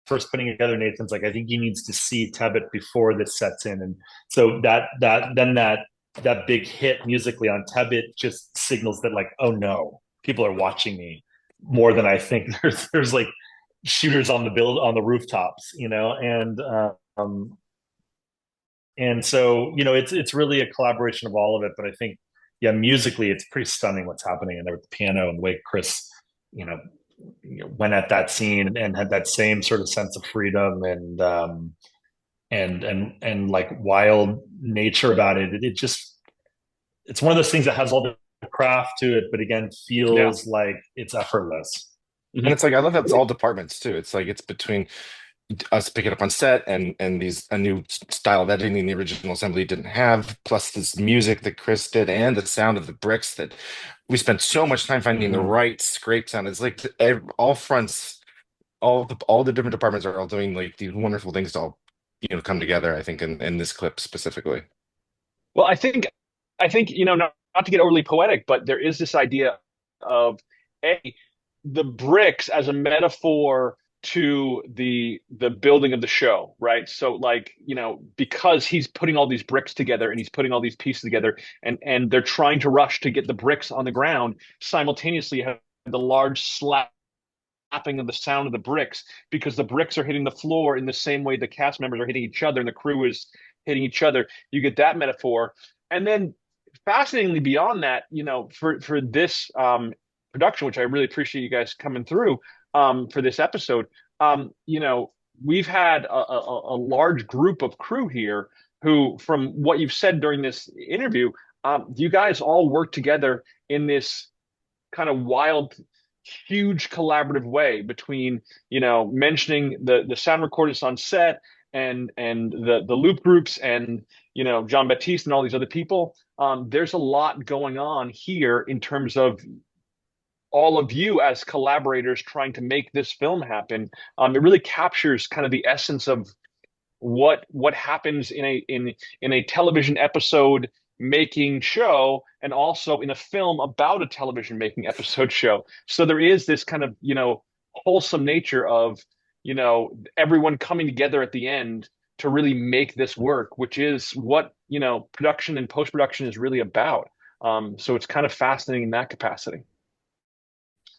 first putting it together, Nathan's like, I think he needs to see Tebbet before this sets in. And so that big hit musically on Tebbet just signals that like, oh no, people are watching me more than I think. There's like shooters on the rooftops, you know, and so, you know, it's really a collaboration of all of it. But I think, yeah, musically, it's pretty stunning what's happening in there with the piano and the way Chris, you know, went at that scene and had that same sort of sense of freedom and like wild nature about it. It's one of those things that has all the craft to it, but again, feels like it's effortless. And it's like, I love that it's all departments too. It's like it's between us picking up on set and a new style of editing the original assembly didn't have, plus this music that Chris did and the sound of the bricks that we spent so much time finding the right scrape sound. It's like all fronts, all the different departments are all doing like these wonderful things to all, you know, come together, I think, in this clip specifically. Well, I think, you know, not to get overly poetic, but there is this idea of the bricks as a metaphor to the building of the show, right? So like, you know, because he's putting all these bricks together and he's putting all these pieces together and they're trying to rush to get the bricks on the ground, simultaneously you have the large slapping of the sound of the bricks, because the bricks are hitting the floor in the same way the cast members are hitting each other and the crew is hitting each other. You get that metaphor. And then fascinatingly beyond that, you know, for this production, which I really appreciate you guys coming through for this episode, you know, we've had a large group of crew here who, from what you've said during this interview, you guys all work together in this kind of wild, huge collaborative way between, you know, mentioning the sound recordists on set and the loop groups and, you know, John Baptiste and all these other people. There's a lot going on here in terms of all of you as collaborators trying to make this film happen. It really captures kind of the essence of what happens in a television episode making show, and also in a film about a television making episode show. So there is this kind of, wholesome nature of, everyone coming together at the end to really make this work, which is what, production and post-production is really about. So it's kind of fascinating in that capacity.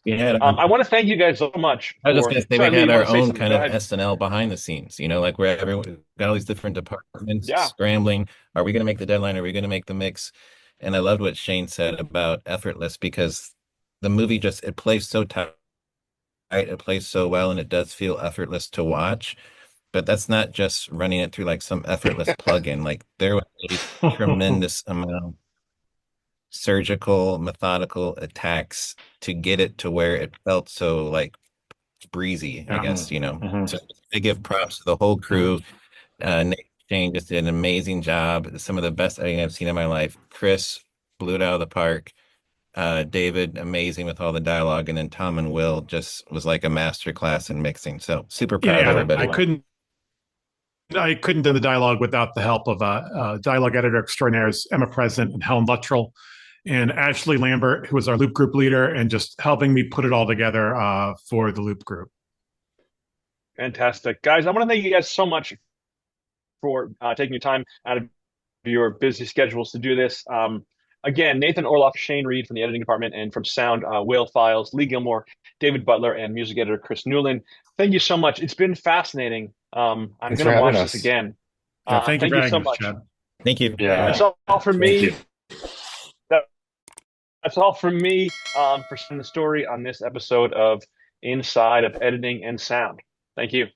Yeah, I want to thank you guys so much. I was just gonna say we had our own kind of Go ahead. SNL behind the scenes, like where everyone got all these different departments scrambling. Are we going to make the deadline? Are we going to make the mix? And I loved what Shane said about effortless, because the movie it plays so tight, it plays so well, and it does feel effortless to watch. But that's not just running it through like some effortless plugin. Like there was a tremendous amount surgical, methodical attacks to get it to where it felt so like breezy, I guess, So I give props to the whole crew. Nate Shane just did an amazing job. Some of the best editing I've seen in my life. Chris blew it out of the park. David, amazing with all the dialogue. And then Tom and Will just was like a master class in mixing. So super proud of everybody. I couldn't do the dialogue without the help of dialogue editor extraordinaires Emma President and Helen Luttrell and Ashley Lambert, who was our Loop Group leader, and just helping me put it all together for the Loop Group. Fantastic. Guys, I want to thank you guys so much for taking your time out of your busy schedules to do this. Again, Nathan Orloff, Shane Reid from the editing department, and from sound, Will Files, Lee Gilmore, David Butler, and music editor Chris Newlin. Thank you so much. It's been fascinating. I'm going to watch this again. Thank you so much, Chad. Thank you. Yeah. That's all from me. That's all from me for sharing the story on this episode of Inside of Editing and Sound. Thank you.